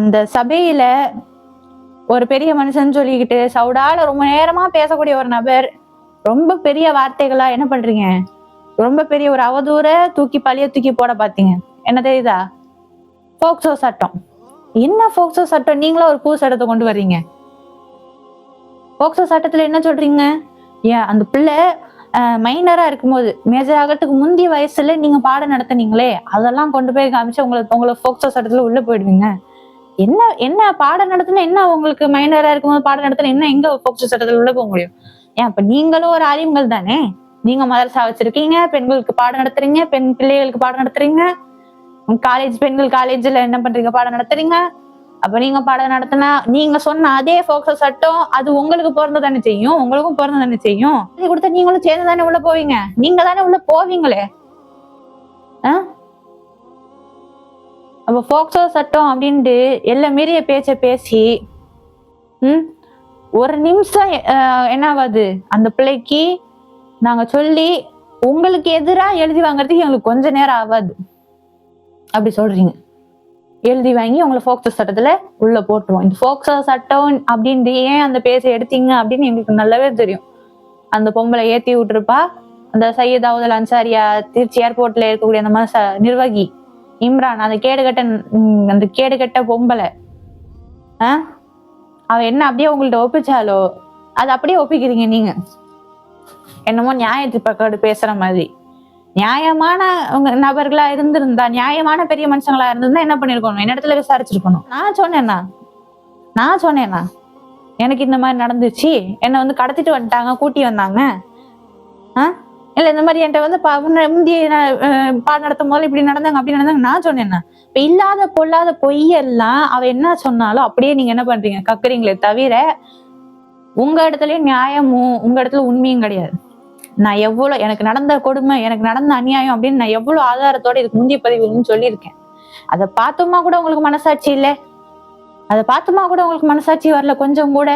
அந்த சபையில ஒரு பெரிய மனுஷன் சொல்லிக்கிட்டு சவுடால ரொம்ப நேரமா பேசக்கூடிய ஒரு நபர் ரொம்ப பெரிய வார்த்தைகளா என்ன பண்றீங்க? ரொம்ப பெரிய ஒரு அவதூற பழிய தூக்கி போட பாத்தீங்க. என்ன தெரியுதா? போக்சோ சட்டம். என்ன போக்சோ சட்டம்? நீங்களா ஒரு புது சட்டத்தை கொண்டு வர்றீங்க. போக்சோ சட்டத்துல என்ன சொல்றீங்க? ஏன் அந்த பிள்ளை மைனரா இருக்கும்போது மேஜர் ஆகிறதுக்கு முந்தைய வயசுல நீங்க பாடம் நடத்துனீங்களே, அதெல்லாம் கொண்டு போய் காமிச்சு உங்களை போக்சோ சட்டத்துல உள்ள போயிடுவீங்க. என்ன என்ன பாடம் நடத்தினா என்ன? உங்களுக்கு மைனரா இருக்கும்போது பாடம் நடத்தினா என்ன? எங்க போக்சோ சட்டத்துல உள்ள போக முடியும்? ஏன் அப்ப நீங்களும் ஒரு ஆலிம்கள் தானே? நீங்க மதரசா வச்சிருக்கீங்க, பெண்களுக்கு பாடம் நடத்துறீங்க, பெண் பிள்ளைகளுக்கு பாடம் நடத்துறீங்க, காலேஜ் பெண்கள் காலேஜ்ல என்ன பண்றீங்க? பாடம் நடத்துறீங்க. அப்ப நீங்க பாடம் நடத்தினா நீங்க சொன்ன அதே போக்சோ சட்டம் அது உங்களுக்கு பிறந்த தானே செய்யும், உங்களுக்கும் பிறந்த தானே செய்யும். இது கொடுத்தா நீங்களும் சேர்ந்து தானே உள்ள போவீங்க. நீங்க தானே உள்ள போவீங்களே. அப்ப போக்சோ சட்டம் அப்படின்ட்டு எல்லாம் மீறிய பேச்ச பேசி ஒரு நிமிஷம் என்னாவது அந்த பிள்ளைக்கு நாங்க சொல்லி உங்களுக்கு எதிராக எழுதி வாங்குறதுக்கு எங்களுக்கு கொஞ்ச நேரம் ஆகாது. அப்படி சொல்றீங்க. எழுதி வாங்கி உங்களை போக்சோ சட்டத்துல உள்ள போட்டுருவோம். இந்த போக்சோ சட்டம் அப்படின்ட்டு ஏன் அந்த பேச எடுத்தீங்க அப்படின்னு எங்களுக்கு நல்லாவே தெரியும். அந்த பொம்பளை ஏத்தி விட்டுருப்பா. அந்த சையத் அவுதல் அன்சாரியா திருச்சி ஏர்போர்ட்ல இருக்கக்கூடிய அந்த மாதிரி நிர்வாகி இம்ரான், அந்த கேடுகட்ட பொம்பளை அவ என்ன அப்படியே உங்கள்ட்ட ஒப்பிச்சாலோ அது அப்படியே ஒப்பிக்கிறீங்க நீங்க. என்னமோ நியாயத்து பக்கோடு பேசுற மாதிரி. நியாயமான நபர்களா இருந்திருந்தா, நியாயமான பெரிய மனுஷங்களா இருந்திருந்தா என்ன பண்ணிருக்கணும்? என்ன இடத்துல விசாரிச்சிருக்கணும். நான் சொன்னேன்னா எனக்கு இந்த மாதிரி நடந்துச்சு, என்னை வந்து கடத்திட்டு வந்துட்டாங்க, கூட்டி வந்தாங்க. இல்ல இந்த மாதிரி என்கிட்ட முந்தைய பாடம் நடத்தும் போது இப்படி நடந்தாங்க அப்படி நடந்தாங்க நான் சொன்னேன்னா. இப்ப இல்லாத பொல்லாத பொய்யெல்லாம் அவ என்ன சொன்னாலும் அப்படியே நீங்க என்ன பண்றீங்க? கக்குறீங்களே தவிர உங்க இடத்துலயும் நியாயமும் உங்க இடத்துல உண்மையும் கிடையாது. நான் எவ்வளவு எனக்கு நடந்த கொடுமை, எனக்கு நடந்த அநியாயம் அப்படின்னு நான் எவ்வளவு ஆதாரத்தோட இதுக்கு முந்தைய பதிவுன்னு சொல்லியிருக்கேன். அதை பார்த்துமா கூட உங்களுக்கு மனசாட்சி இல்ல. அதை பார்த்துமா கூட உங்களுக்கு மனசாட்சி வரல கொஞ்சம் கூட.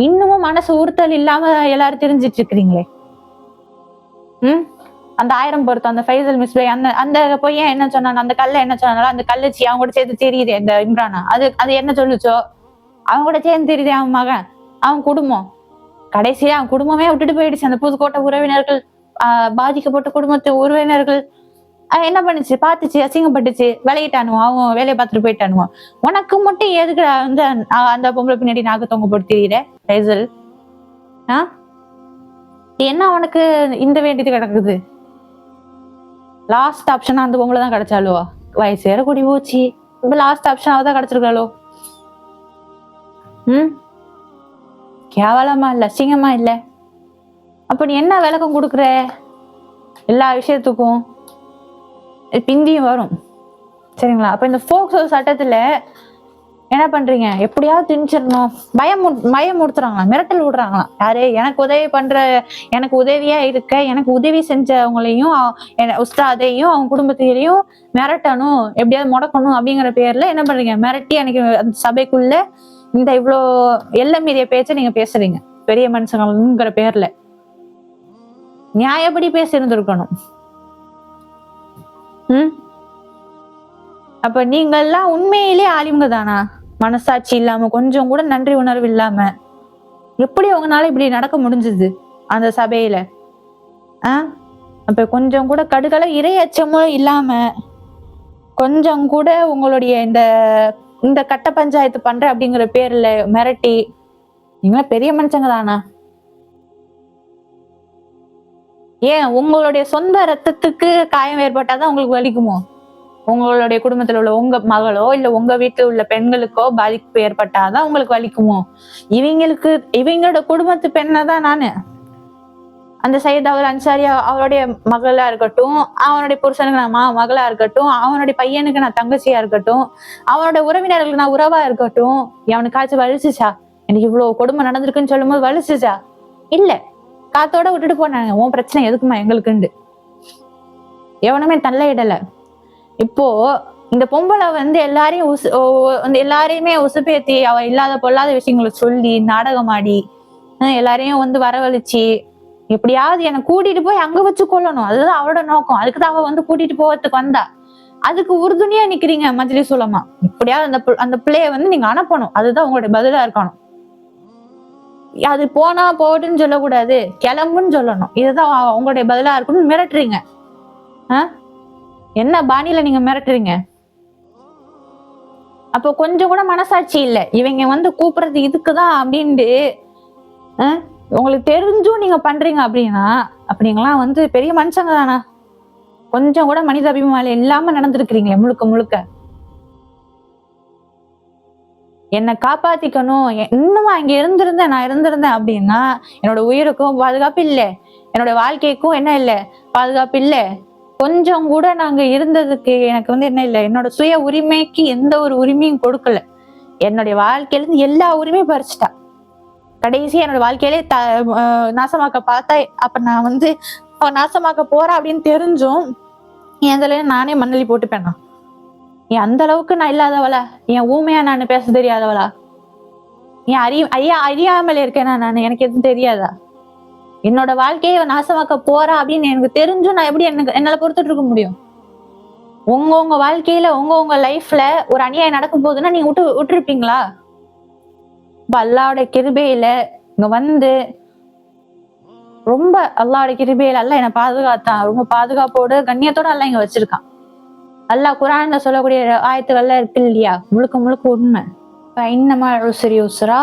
இன்னமும் மனசு உறுத்தல் இல்லாம எல்லாரும் தெரிஞ்சிட்டு இருக்கிறீங்களே. அந்த 1000 பொருத்தம் அந்த ஃபைசல் மிஸ்பை அந்த பொய்யன் என்ன சொன்னான்? அந்த கல்ல என்ன சொன்னாலும் அந்த கல்லச்சி அவங்க கூட சேர்த்து தெரியுது. இந்த இம்ரானா அது என்ன சொல்லுச்சோ அவங்க கூட சேர்ந்து தெரியுது. அவன் மகன், அவன் குடும்பம், கடைசியா அவன் குடும்பமே விட்டுட்டு போயிடுச்சு. அந்த புதுக்கோட்டை உறவினர்கள், பாதிக்கப்பட்ட குடும்பத்து உறவினர்கள் என்ன பண்ணுச்சு? பாத்துச்சு, அசிங்கப்பட்டுச்சு, விளையிட்டானுவோம். அவங்க வேலையை பார்த்துட்டு போயிட்டானுவோம். உனக்கு மட்டும் எதுக்கு வந்து அந்த பொம்பளை பின்னாடி நாக்கு தொங்க போட்டு தெரியுற ஃபைசல்? என்ன அவனுக்கு இந்த வேண்டியது கிடக்குது? லாஸ்ட் ஆப்ஷன் அந்த பொம்பளை தான் கிடைச்சாலோ? வயசு வேற கூடி போச்சு, இப்ப லாஸ்ட் ஆப்ஷன் அவதான் கிடைச்சிருக்காளோ? கேவலமா இல்ல, அசிங்கமா இல்ல? அப்ப நீ என்ன விளக்கம் கொடுக்குற எல்லா விஷயத்துக்கும்? பிந்தியும் வரும் சரிங்களா? அப்ப இந்த போக்சோ சட்டத்துல என்ன பண்றீங்க? எப்படியாவது திணிச்சிடணும், பயம் கொடுத்துறாங்களாம், மிரட்டல் விடுறாங்களாம். யாரு? எனக்கு உதவி பண்ற, எனக்கு உதவியா இருக்க, எனக்கு உதவி செஞ்சவங்களையும் உஸ்தாதையும் அவங்க குடும்பத்தையும் மிரட்டணும், எப்படியாவது முடக்கணும் அப்படிங்கிற பேர்ல என்ன பண்றீங்க? மிரட்டி எனக்கு அந்த சபைக்குள்ள இந்த இவ்வளோ எல்லாம் மீறிய பேச்ச நீங்க பேசுறீங்க பெரிய மனுஷங்கள்ங்கிற பேர்ல. நியாயப்படி பேசி இருந்திருக்கணும். அப்ப நீங்க எல்லாம் உண்மையிலே ஆலிம்க தானா? மனசாட்சி இல்லாம, கொஞ்சம் கூட நன்றி உணர்வு இல்லாம எப்படி உங்களால இப்படி நடக்க முடிஞ்சது அந்த சபையில? அப்ப கொஞ்சம் கூட கடுகள இரையச்சமும் இல்லாம, கொஞ்சம் கூட உங்களுடைய இந்த கட்ட பஞ்சாயத்து பண்ற அப்படிங்கிற பேர்ல மிரட்டி, நீங்களா பெரிய மனுஷங்க தானா? ஏன் உங்களுடைய சொந்த ரத்தத்துக்கு காயம் ஏற்பட்டாதான் உங்களுக்கு வலிக்குமோ? உங்களுடைய குடும்பத்துல உள்ள உங்க மகளோ இல்ல உங்க வீட்டுல உள்ள பெண்களுக்கோ பாதிப்பு ஏற்பட்டாதான் உங்களுக்கு வலிக்குமோ? இவங்களோட குடும்பத்து பெண்ணை தான் நானு அந்த சையத் அவுதல் அன்சாரி அவருடைய மகளா இருக்கட்டும், அவனுடைய புருஷனுக்கு நான் மகளா இருக்கட்டும், அவனுடைய பையனுக்கு நான் தங்கச்சியா இருக்கட்டும், அவனோட உறவினர்களுக்கு நான் உறவா இருக்கட்டும், அவனுக்காச்சும் வலிச்சுச்சா? எனக்கு இவ்வளவு கொடுமை நடந்திருக்குன்னு சொல்லும் போது வலிச்சுச்சா? இல்ல, காத்தோட விட்டுட்டு போனாங்க. உன் பிரச்சனை எதுக்குமா எங்களுக்குண்டு எவனுமே தள்ளையிடல. இப்போ இந்த பொம்பளை எல்லாரையுமே உசுப்பேத்தி அவ இல்லாத பொல்லாத விஷயங்களை சொல்லி நாடகமாடி எல்லாரையும் வரவழைச்சு எப்படியாவது என்னை கூட்டிட்டு போய் அங்க வச்சு கொள்ளணும். அதுதான் அவளோட நோக்கம். அதுக்குதான் அவ கூட்டிட்டு போறதுக்கு வந்தா. அதுக்கு உறுதுணையா நிக்கிறீங்க மஜ்லிஸ் உலமா. இப்படியாவது அந்த பிள்ளைய வந்து நீங்க அனுப்பணும். அதுதான் உங்களுடைய பதிலா இருக்கணும். அது போனா போட்டுன்னு சொல்லக்கூடாது, கிளம்புன்னு சொல்லணும். இதுதான் உங்களுடைய பதிலா இருக்கணும்னு மிரட்டுறீங்க. என்ன பாணியில நீங்க மிரட்டுறீங்க? அப்போ கொஞ்சம் கூட மனசாட்சி இல்ல. இவங்க வந்து கூப்பிடுறது இதுக்குதான் அப்படின்ட்டு உங்களுக்கு தெரிஞ்சும் நீங்க பண்றீங்க அப்படின்னா, அப்படிங்கலாம் வந்து பெரிய மனுஷங்க தானா? கொஞ்சம் கூட மனித அபிமானம் இல்லாம நடந்திருக்கிறீங்களே முழுக்க முழுக்க. என்னை காப்பாத்திக்கணும், இன்னும் அங்க நான் இருந்திருந்தேன் அப்படின்னா என்னோட உயிருக்கும் பாதுகாப்பு இல்லை, என்னோட வாழ்க்கைக்கும் என்ன இல்லை பாதுகாப்பு இல்லை. கொஞ்சம் கூட நாங்க இருந்ததுக்கு எனக்கு வந்து என்ன இல்லை, என்னோட சுய உரிமைக்கு எந்த ஒரு உரிமையும் கொடுக்கல. என்னுடைய வாழ்க்கையில இருந்து எல்லா உரிமையும் பறிச்சுட்டா. கடைசி என்னோட வாழ்க்கையிலே நாசமாக்க பார்த்தா, அப்ப நான் வந்து நாசமாக்க போறேன் அப்படின்னு தெரிஞ்சும் என் நானே மண்ணலி போட்டுப்பேன். என் அந்த அளவுக்கு நான் இல்லாதவளா? என் ஊமையா நான் பேச தெரியாதவளா? என் அறியாமல் இருக்கேனா நான்? எனக்கு எதுவும் தெரியாதா? என்னோட வாழ்க்கையை நாசமாக்க போறா அப்படின்னு எனக்கு தெரிஞ்சும் நான் எப்படி என்னால பொறுத்துட்டு இருக்க முடியும்? உங்க வாழ்க்கையில உங்க லைஃப்ல ஒரு அநியாயம் நடக்கும் போதுன்னா நீங்க விட்டுருப்பீங்களா? அல்லாவோட கிருபையில இங்க வந்து ரொம்ப அல்லாவோட கிருபையில அல்ல என்னை பாதுகாத்தான். ரொம்ப பாதுகாப்போட கண்ணியத்தோட எல்லாம் இங்க வச்சிருக்கான். அல்லாஹ் குர்ஆன்ல சொல்லக்கூடிய ஆயத்துக்கள்ல இருக்கு இல்லையா, முழுக்க முழுக்க உண்மை. இன்னமல் உஸ்ரி யுஸ்ரா,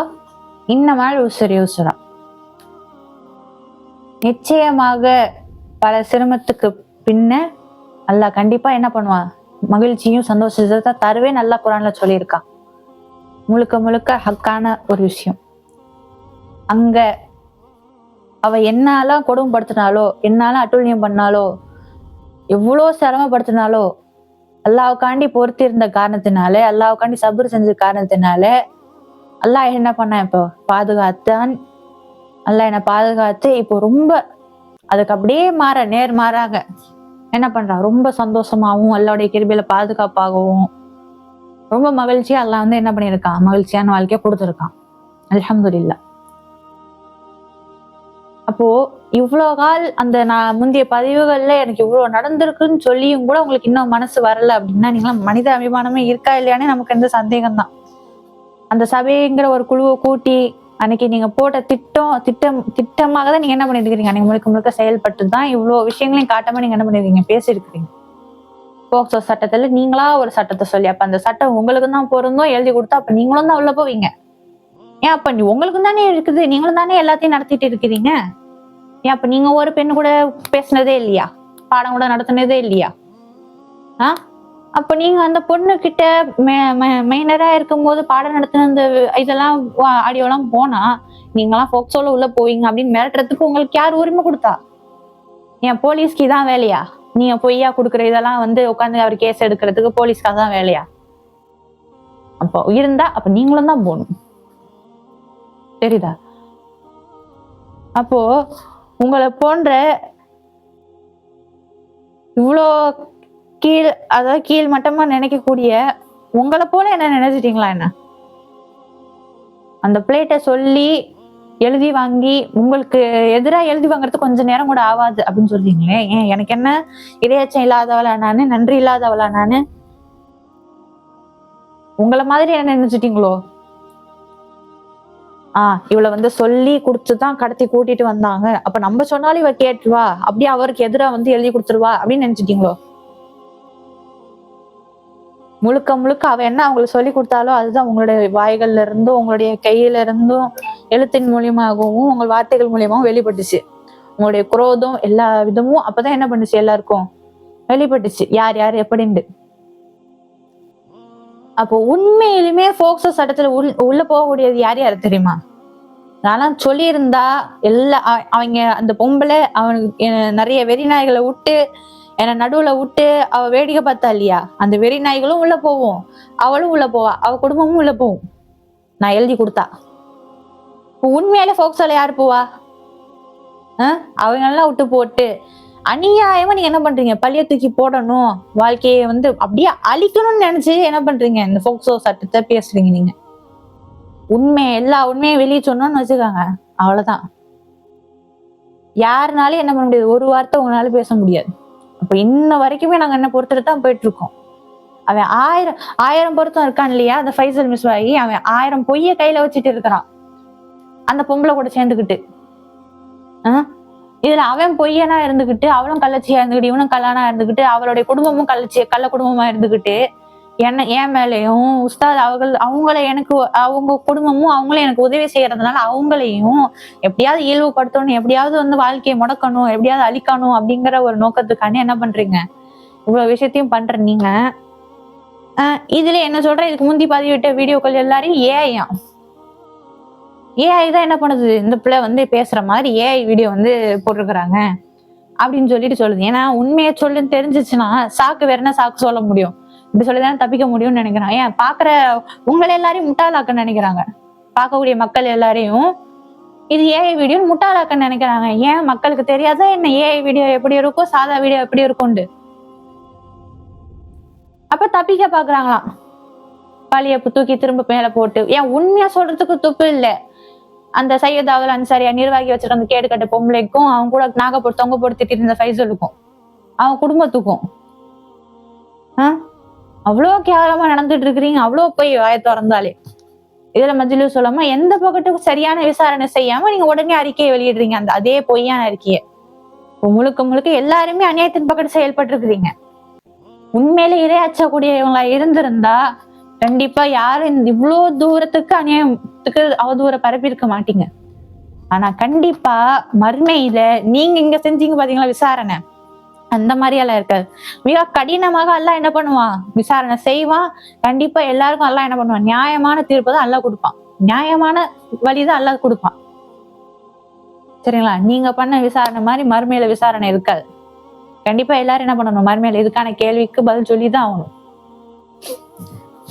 இன்னமல் உஸ்ரி யுஸ்ரா. நிச்சயமாக பல சிரமத்துக்கு பின்ன அல்லாஹ் கண்டிப்பா என்ன பண்ணுவான், மகிழ்ச்சியும் சந்தோஷத்தை தருவே நல்லா குர்ஆன்ல சொல்லியிருக்கான். முழுக்க முழுக்க ஹக்கான ஒரு விஷயம். அங்க அவ என்னால கொடுமைப்படுத்தினாலோ, என்னால அட்டுழியம் பண்ணாலோ, எவ்வளோ சிரமப்படுத்தினாலோ, அல்லாவுக்காண்டி பொறுத்து இருந்த காரணத்தினால, அல்லாவுக்காண்டி சபர் செஞ்ச காரணத்தினால அல்லாஹ் என்ன பண்ண, இப்போ பாதுகாத்தான். அல்லாஹ் என்ன பாதுகாத்து இப்போ ரொம்ப அதுக்கு அப்படியே நேர்மாறாக என்ன பண்றான், ரொம்ப சந்தோஷமாகவும் அல்லாவுடைய கிருபையில பாதுகாப்பாகவும் ரொம்ப மகிழ்ச்சியா அல்லாஹ் வந்து என்ன பண்ணியிருக்கான், மகிழ்ச்சியான வாழ்க்கைய கொடுத்துருக்கான். அல்ஹம்துலில்லாஹ். அப்போ இவ்வளவு கால் அந்த நான் முந்தைய பதிவுகள்ல எனக்கு இவ்வளவு நடந்திருக்குன்னு சொல்லியும் கூட உங்களுக்கு இன்னும் மனசு வரல அப்படின்னா, நீங்களாம் மனித அபிமானமே இருக்கா இல்லையானே நமக்கு எந்த சந்தேகம் தான். அந்த சபைங்கிற ஒரு குழுவை கூட்டி அன்னைக்கு நீங்க போட்ட திட்டமாக தான் நீங்க என்ன பண்ணிருக்கீங்க, நீங்க முழுக்க முழுக்க செயல்பட்டு தான் இவ்வளவு விஷயங்களையும் காட்டாம நீங்க என்ன பண்ணிருக்கீங்க, பேசியிருக்கிறீங்க. போக்சோ சட்டத்துல நீங்களா ஒரு சட்டத்தை சொல்லி, அப்ப அந்த சட்டம் உங்களுக்கு தான் பொருந்தும் எழுதி கொடுத்தா அப்ப நீங்களும் தான் உள்ள போவீங்க. ஏன் அப்ப உங்களுக்கு தானே இருக்குது, நீங்களும் தானே எல்லாத்தையும் நடத்திட்டு இருக்கிறீங்க. ஏன் அப்ப நீங்க ஒரு பெண்ணு கூட பேசினதே இல்லையா, பாடம் கூட நடத்தினதே இல்லையா? அப்ப நீங்க அந்த பொண்ணு கிட்ட மெயினரா இருக்கும் போது பாடம் நடத்தின அந்த இதெல்லாம் ஆடியோலாம் போனா நீங்களாம் போக்சோல உள்ள போவீங்க அப்படின்னு மிரட்டுறதுக்கு உங்களுக்கு யார் உரிமை கொடுத்தா? ஏன் போலீஸ்க்கு தான் வேலையா? நீங்க பொய்யா கொடுக்குற இதெல்லாம் வந்து உட்காந்து அவர் கேஸ் எடுக்கிறதுக்கு போலீஸ்க்காக தான் வேலையா? அப்போ இருந்தா அப்ப நீங்களும் தான் போகணும், தெரியுதா? அப்போ உங்களை போன்ற இவ்வளோ கீழ் மட்டமா நினைக்கக்கூடிய உங்களை போல என்ன நினைச்சிட்டீங்களா? என்ன அந்த பிளேட்டை சொல்லி எழுதி வாங்கி உங்களுக்கு எதிராக எழுதி வாங்குறதுக்கு கொஞ்சம் நேரம் கூட ஆகாது அப்படின்னு சொல்றீங்களே. ஏன் எனக்கு என்ன இரையச்சம் இல்லாதவளா நானு, நன்றி இல்லாதவளா நானு? உங்களை மாதிரி என்ன நினைச்சிட்டீங்களோ? இவளை வந்து சொல்லி கொடுத்துதான் கடத்தி கூட்டிட்டு வந்தாங்க, அப்ப நம்ம சொன்னாலும் இவ கேட்டுருவா, அப்படியே அவருக்கு எதிராக வந்து எழுதி கொடுத்துருவா அப்படின்னு நினைச்சிட்டீங்களோ? முழுக்க முழுக்க அவ என்ன அவங்களுக்கு சொல்லி கொடுத்தாலோ அதுதான் உங்களுடைய வாய்கள்ல இருந்தும் உங்களுடைய கையில இருந்தும் எழுத்தின் மூலியமாகவும் உங்கள் வார்த்தைகள் மூலியமாகவும் வெளிப்பட்டுச்சு. உங்களுடைய குரோதம் எல்லா விதமும் அப்பதான் என்ன பண்ணுச்சு, எல்லாருக்கும் வெளிப்பட்டுச்சு யார் யார் எப்படின்னு. அப்போ உண்மையிலுமே போக்சோ சட்டத்துல உள்ள போகக்கூடியது யார் யாரு தெரியுமா? நான்லாம் சொல்லியிருந்தா அவங்க அந்த பொம்பளை அவனுக்கு நிறைய வெறி நாய்களை விட்டு என்னை நடுவுல விட்டு அவ வேடிக்கை பார்த்தா இல்லையா, அந்த வெறி நாய்களும் உள்ள போவோம், அவளும் உள்ள போவா, அவ குடும்பமும் உள்ள போவும் நான் எழுதி கொடுத்தா. உண்மையாலே போக்சோல யாரு போவா? அவங்க எல்லாம் விட்டு போட்டு அநியாயமா நீங்க என்ன பண்றீங்க, பழிய தூக்கி போடணும், வாழ்க்கையை வந்து அப்படியே அழிக்கணும்னு நினைச்சு என்ன பண்றீங்க, இந்த போக்சோ சட்டத்தை பேசுறீங்க. நீங்க எல்லா உண்மையும் வெளியே சொன்னோம்னு வச்சுக்காங்க, அவ்வளவுதான். யாருனாலும் என்ன பண்ண முடியாது, ஒரு வார்த்தை உங்களால பேச முடியாது. அப்ப இன்ன வரைக்குமே நாங்க என்ன பொறுத்துட்டு தான் போயிட்டு இருக்கோம். அவன் ஆயிரம் பொருத்தம் இருக்கான் இல்லையா, அந்த ஃபைசல் மிஸ்வாகி அவன் 1000 பொய்ய கையில வச்சுட்டு இருக்கிறான் அந்த பொம்பளை கூட சேர்ந்துக்கிட்டு. இதுல அவன் பொய்யனா இருந்துகிட்டு, அவளும் கள்ளச்சியா இருந்துகிட்டு, இவனும் கல்லானா இருந்துகிட்டு, அவளுடைய குடும்பமும் கள்ள குடும்பமா இருந்துகிட்டு, என் மேலையும் உஸ்தாத் அவங்கள எனக்கு அவங்க குடும்பமும் அவங்களும் எனக்கு உதவி செய்யறதுனால அவங்களையும் எப்படியாவது இழிவுபடுத்தணும், எப்படியாவது வந்து வாழ்க்கையை முடக்கணும், எப்படியாவது அழிக்கணும் அப்படிங்கிற ஒரு நோக்கத்துக்காண்டி என்ன பண்றீங்க, இவ்வளவு விஷயத்தையும் பண்ற நீங்க. இதுல என்ன சொல்றேன், இதுக்கு முந்தி பதிவிட்ட வீடியோக்கள் எல்லாரையும் ஏஐ தான் என்ன பண்ணுது, இந்த பிள்ளை வந்து பேசுற மாதிரி ஏஐ வீடியோ வந்து போட்டிருக்கிறாங்க அப்படின்னு சொல்லுது. ஏன்னா உண்மையை சொல்லுன்னு தெரிஞ்சிச்சுன்னா சாக்கு வேற என்ன சாக்கு சொல்ல முடியும், இப்படி சொல்லிதான் தப்பிக்க முடியும்னு நினைக்கிறான். ஏன் பாக்குற உங்களை எல்லாரையும் முட்டாளாக்க நினைக்கிறாங்க, பார்க்கக்கூடிய மக்கள் எல்லாரையும் இது ஏஐ வீடியோ முட்டாளாக்க நினைக்கிறாங்க. ஏன் மக்களுக்கு தெரியாத என்ன ஏஐ வீடியோ எப்படி இருக்கும், சாதா வீடியோ எப்படி இருக்கும்னு. அப்ப தப்பிக்க பாக்குறாங்களாம், பழிய தூக்கி திரும்ப மேல போட்டு. ஏன் உண்மையா சொல்றதுக்கு துப்பு இல்ல. அந்த சையத் அவல் அன்சாரியா நிர்வாகி வச்சிருக்க அந்த கேடு கட்ட பொம்பளைக்கும் அவன் கூட நாகப்போட்டு தொங்க போட்டு திட்டிட்டு இருந்த ஃபைசலுக்கும் அவன் குடும்பத்துக்கும் அவ்வளோ கேவலமா நடந்துட்டு இருக்கிறீங்க. அவ்வளோ போய் வாய திறந்தாலே இதுல மஜ்லிஸ் சொல்லாம எந்த பக்கத்துக்கும் சரியான விசாரணை செய்யாம நீங்க உடனே அறிக்கையை வெளியிடுறீங்க, அந்த அதே பொய்யான அறிக்கையை. முழுக்க எல்லாருமே அநியாயத்தின் பக்கத்து செயல்பட்டு இருக்கிறீங்க. உண்மையில இரையாச்சக்கூடியவங்களா இருந்திருந்தா கண்டிப்பா யாரும் இவ்வளவு தூரத்துக்கு அநியாயத்துக்கு அவதூற பரப்பியிருக்க மாட்டீங்க. ஆனா கண்டிப்பா மறுமையில நீங்க இங்க செஞ்சீங்க பாத்தீங்களா விசாரணை, அந்த மாதிரி எல்லாம் இருக்காது. மிக கடினமாக அல்லாஹ் என்ன பண்ணுவான், விசாரணை செய்வான். கண்டிப்பா எல்லாருக்கும் அல்லாஹ் என்ன பண்ணுவான், நியாயமான தீர்ப்பு தான் அல்லாஹ் கொடுப்பான், நியாயமான வழிதான் அல்லாஹ் கொடுப்பான். சரிங்களா? நீங்க பண்ண விசாரணை மாதிரி மறுமையில விசாரணை இருக்காது. கண்டிப்பா எல்லாரும் என்ன பண்ணணும், மறுமையில இதுக்கான கேள்விக்கு பதில் சொல்லிதான் ஆகணும்.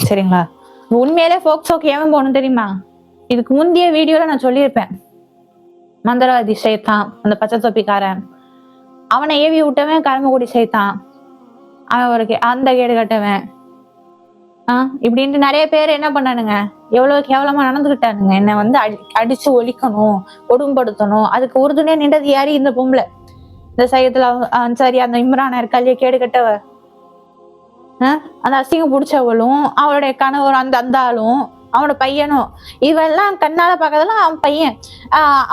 சரிங்களா? உண்மையிலே போக்சோக்கு ஏன் போகணும் தெரியுமா? இதுக்கு முந்தைய வீடியோல நான் சொல்லியிருப்பேன். மந்திரவாதி சைத்தான், அந்த பச்சை தொப்பிக்காரன், அவனை ஏவி விட்டவன் கரும்புக்குடி சைத்தான், அவன் ஒரு அந்த கேடு கட்டவன் இப்படின்ட்டு நிறைய பேர் என்ன பண்ணானுங்க, எவ்வளவு கேவலமா நடந்துகிட்டானுங்க. என்னை வந்து அடிச்சு ஒழிக்கணும், கொடுமைப்படுத்தணும். அதுக்கு உறுதுணையா நின்றது யாரு, இந்த பொம்பளை, இந்த சையத்துல அன்சாரி, அந்த இம்ரான் இருக்கா கேடு கட்டவ, அந்த அசிங்கம் பிடிச்சவளும் அவளுடைய கணவர் அந்த ஆளும் அவனோட பையனும், இவெல்லாம் கண்ணால பாக்கிறதெல்லாம் அவன் பையன்.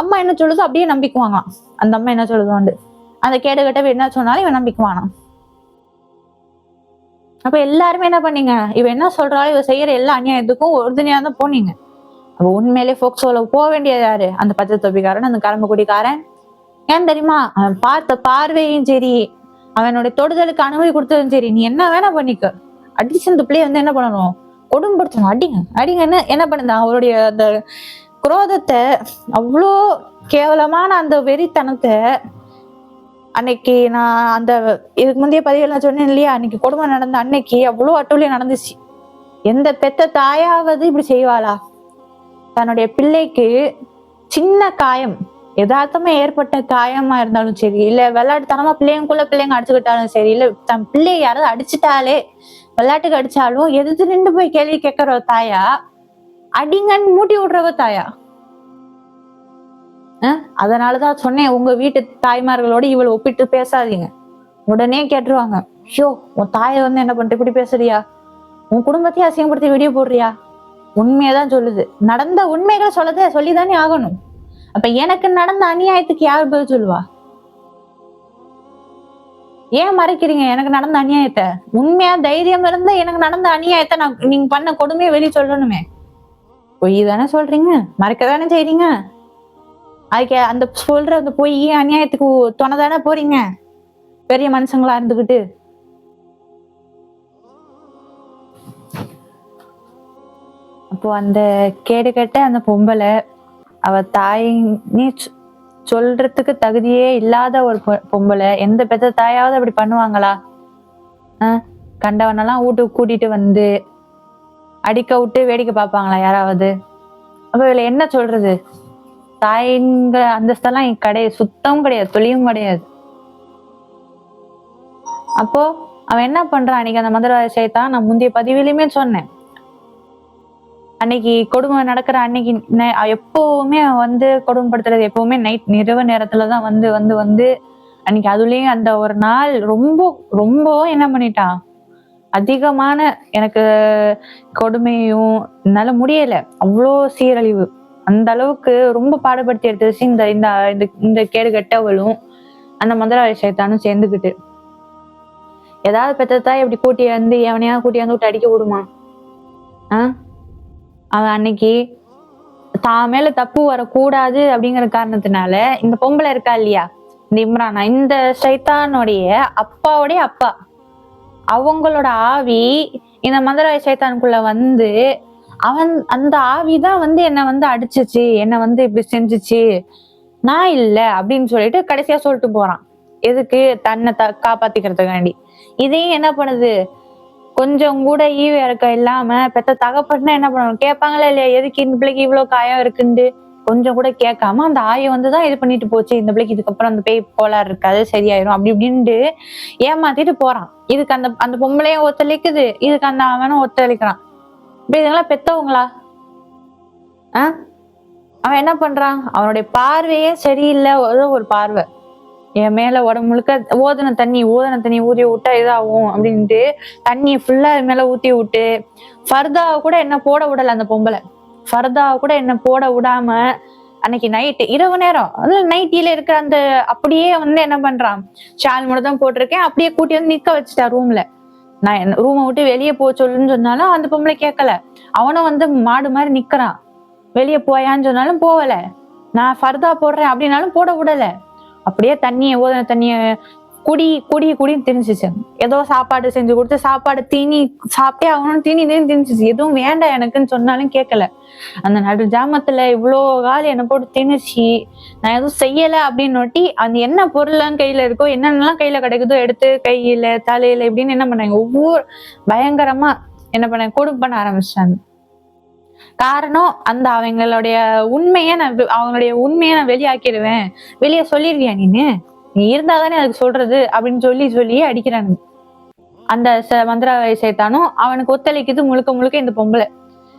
அம்மா என்ன சொல்லுதோ அப்படியே நம்பிக்குவாங்க. அந்த அம்மா என்ன சொல்லுதோண்டு அந்த கேடு கட்டவ என்ன சொன்னாலும் இவன் நம்பிக்குவானா. அப்ப எல்லாருமே என்ன பண்ணீங்க, இவ என்ன சொல்றாலும் இவ செய்யற எல்லா அநியாயத்துக்கும் உறுதுணையா தான் போனீங்க. அப்ப உண்மையிலே போக்சோல போக வேண்டியது யாரு, அந்த பச்சை தொப்பிக்காரன், அந்த கரும்பு குடிக்காரன். ஏன் தெரியுமா, அவன் பார்த்த பார்வையும் சரி, அவனுடைய தொடுதலுக்கு அனுமதி கொடுத்ததும் சரி, நீ என்ன வேணா பண்ணிக்க. அடிச்சு அந்த பிள்ளைய வந்து என்ன பண்ணணும், கொடுமைப்படுத்தணும், அடிங்க என்ன பண்ணுது. அவருடைய அந்த குரோதத்தை, அவ்வளோ கேவலமான அந்த வெறித்தனத்தை அன்னைக்கு நான் அந்த இதுக்கு முந்தைய பதிவில் நான் சொன்னேன் இல்லையா, அன்னைக்கு கொடுமை நடந்த அன்னைக்கு அவ்வளோ அட்டூழியம் நடந்துச்சு. எந்த பெத்த தாயாவது இப்படி செய்வாளா? தன்னுடைய பிள்ளைக்கு சின்ன காயம், யதார்த்தமா ஏற்பட்ட காயமா இருந்தாலும் சரி, இல்ல விளையாட்டுத்தனமா பிள்ளைங்க அடிச்சுக்கிட்டாலும் சரி, இல்ல தன் பிள்ளைய யாராவது அடிச்சுட்டாலே விளையாட்டுக்கு அடிச்சாலும் எதிர்த்து நின்று போய் கேள்வி கேட்கற தாயா, அடிங்கன்னு மூட்டி விடுறவ தாயா. அதனாலதான் சொன்னேன், உங்க வீட்டு தாய்மார்களோட இவளை ஒப்பிட்டு பேசாதீங்க. உடனே கேட்டுருவாங்க, ஷோ உன் தாயை வந்து என்ன பண்ணிட்டு இப்படி பேசுறியா, உன் குடும்பத்தையும் அசிங்கப்படுத்தி வீடியோ போடுறியா. உண்மையதான் சொல்லுது, நடந்த உண்மைகளை சொல்லிதானே ஆகணும். அப்ப எனக்கு நடந்த அநியாயத்துக்கு யார் பதில் சொல்லுவா? ஏன் மறைக்கிறீங்க எனக்கு நடந்த அநியாயத்தை? உண்மையா தைரியம் இருந்தா எனக்கு நடந்த அநியாயத்தை நீங்க பண்ண கொடுமையை வெளியே சொல்லணுமே. பொய் தானே சொல்றீங்க, மறைக்கதானே செய்றீங்க. அதுக்கு அந்த சொல்ற அந்த பொய் அநியாயத்துக்கு துணைதானே போறீங்க, பெரிய மனுஷங்களா இருந்துகிட்டு. அப்போ அந்த கேடு கட்ட அந்த பொம்பளை, அவ தாயின்னு சொல்றதுக்கு தகுதியே இல்லாத ஒரு பொம்பளை. எந்த பெத்த தாயாவது அப்படி பண்ணுவாங்களா? கண்டவனெல்லாம் வீட்டுக்கு கூட்டிட்டு வந்து அடிக்க விட்டு வேடிக்கை பார்ப்பாங்களா யாராவது? அப்ப இதுல என்ன சொல்றது, தாய்ங்கிற அந்தஸ்தெல்லாம் கிடையாது, சுத்தமும் கிடையாது, தொழிலும் கிடையாது. அப்போ அவன் என்ன பண்றான், அன்னைக்கு அந்த மந்திரவாதி சைத்தான், நான் முந்தைய பதிவிலுமே சொன்னேன், அன்னைக்கு கொடுமை நடக்கிற அன்னைக்கு எப்பவுமே வந்து கொடுமைப்படுத்துறது எப்பவுமே நைட் இரவு நேரத்துலதான் வந்து அன்னைக்கு அதுலயும் அந்த ஒரு நாள் ரொம்ப ரொம்ப என்ன பண்ணிட்டான், அதிகமான எனக்கு கொடுமையும் என்னால முடியல. அவ்ளோ சீரழிவு. அந்த அளவுக்கு ரொம்ப பாடுபடுத்தி எடுத்துருச்சு இந்த இந்த இந்த இந்த கேடு கெட்டவளும், அந்த மந்திரவாதி சைத்தானும் சேர்ந்துக்கிட்டு. ஏதாவது பெத்த தாய் இப்படி கூட்டி வந்து எவனையாவது கூட்டி வந்து விட்டு அடிக்க விடுமா? ஆ? அவன் அன்னைக்கு தான் மேல தப்பு வரக்கூடாது அப்படிங்கிற காரணத்தினால இந்த பொம்பளை இருக்கா இல்லையா, இந்த இம்ரானா, இந்த சைத்தானுடைய அப்பாவுடைய அப்பா, அவங்களோட ஆவி இந்த மந்திரவாதி சைத்தானுக்குள்ள வந்து அவன் அந்த ஆவிதான் வந்து என்ன வந்து அடிச்சுச்சு, என்ன வந்து இப்படி செஞ்சுச்சு, நான் இல்ல அப்படின்னு சொல்லிட்டு கடைசியா சொல்லிட்டு போறான். எதுக்கு? தன்னை காப்பாத்திக்கிறதுக்காண்டி. இதையும் என்ன பண்ணுது, கொஞ்சம் கூட ஈவு இறக்கம் இல்லாம பெத்த தகப்பன்னா என்ன பண்ணணும், கேட்பாங்களா இல்லையா, எதுக்கு இந்த பிள்ளைக்கு இவ்வளவு காயம் இருக்குண்டு, கொஞ்சம் கூட கேட்காம அந்த ஆயை வந்துதான் இது பண்ணிட்டு போச்சு, இந்த பிள்ளைக்கு இதுக்கப்புறம் அந்த பேய் கோளாறு இருக்காது, சரியாயிரும் அப்படி இப்படின்ட்டு ஏமாத்திட்டு போறான். இதுக்கு அந்த அந்த பொம்பளையும் ஒத்துழைக்குது, இதுக்கு அந்த அவனும் ஒத்துழைக்கிறான். இப்ப இதெல்லாம் பெத்தவங்களா? ஆஹ் அவன் என்ன பண்றான், அவனுடைய பார்வையே சரியில்லை. ஒரு பார்வை, என் மேல உடம்பு முழுக்க ஓதன தண்ணி ஊத்தி விட்டா இதாகும் அப்படின்ட்டு தண்ணியை ஃபுல்லா அது மேல ஊத்தி விட்டு, ஃபர்தாவை கூட என்ன போட விடல அந்த பொம்பளை. ஃபர்தாவை கூட என்ன போட விடாம அன்னைக்கு நைட்டு இரவு நேரம் அதுல நைட்டில இருக்கிற அந்த அப்படியே வந்து என்ன பண்றான், ஷால் மட்டும் தான் போட்டிருக்கேன், அப்படியே கூட்டி வந்து நிக்க வச்சுட்டா ரூம்ல. நான் ரூமை விட்டு வெளியே போக சொல்லுன்னு சொன்னாலும் அந்த பொம்பளை கேட்கல. அவனும் வந்து மாடு மாதிரி நிக்கிறான். வெளியே போயான்னு சொன்னாலும் போகல. நான் ஃபர்தா போடுறேன் அப்படின்னாலும் போட விடல. அப்படியே ஓதன தண்ணிய குடின்னு திணிச்சிச்சு. ஏதோ சாப்பாடு செஞ்சு கொடுத்து சாப்பாடு தீனி சாப்பிட்டே அவனும் தீனி திணிச்சிச்சு. எதுவும் வேண்டாம் எனக்குன்னு சொன்னாலும் கேட்கல. அந்த நடு ஜாமத்துல இவ்வளோ கால் என்னை போட்டு திணிச்சு நான் எதுவும் செய்யல அப்படின்னு அந்த என்ன பொருள்லாம் கையில இருக்கோ, என்னென்னலாம் கையில கிடைக்குதோ எடுத்து கையில தலையில இப்படின்னு என்ன பண்ணாங்க, ஒவ்வொரு பயங்கரமா என்ன பண்ண கொடுமை பண்ண ஆரம்பிச்சாங்க. காரணம் அந்த அவங்களுடைய உண்மையை நான் வெளியாக்கிடுவேன், வெளியே சொல்லிருவியா நீ இருந்தாதானே அதுக்கு சொல்றது அப்படின்னு சொல்லி அடிக்கிறானுங்க. அந்த மந்திரவாதி சைத்தானும் அவனுக்கு ஒத்துழைக்குது முழுக்க முழுக்க இந்த பொம்பளை.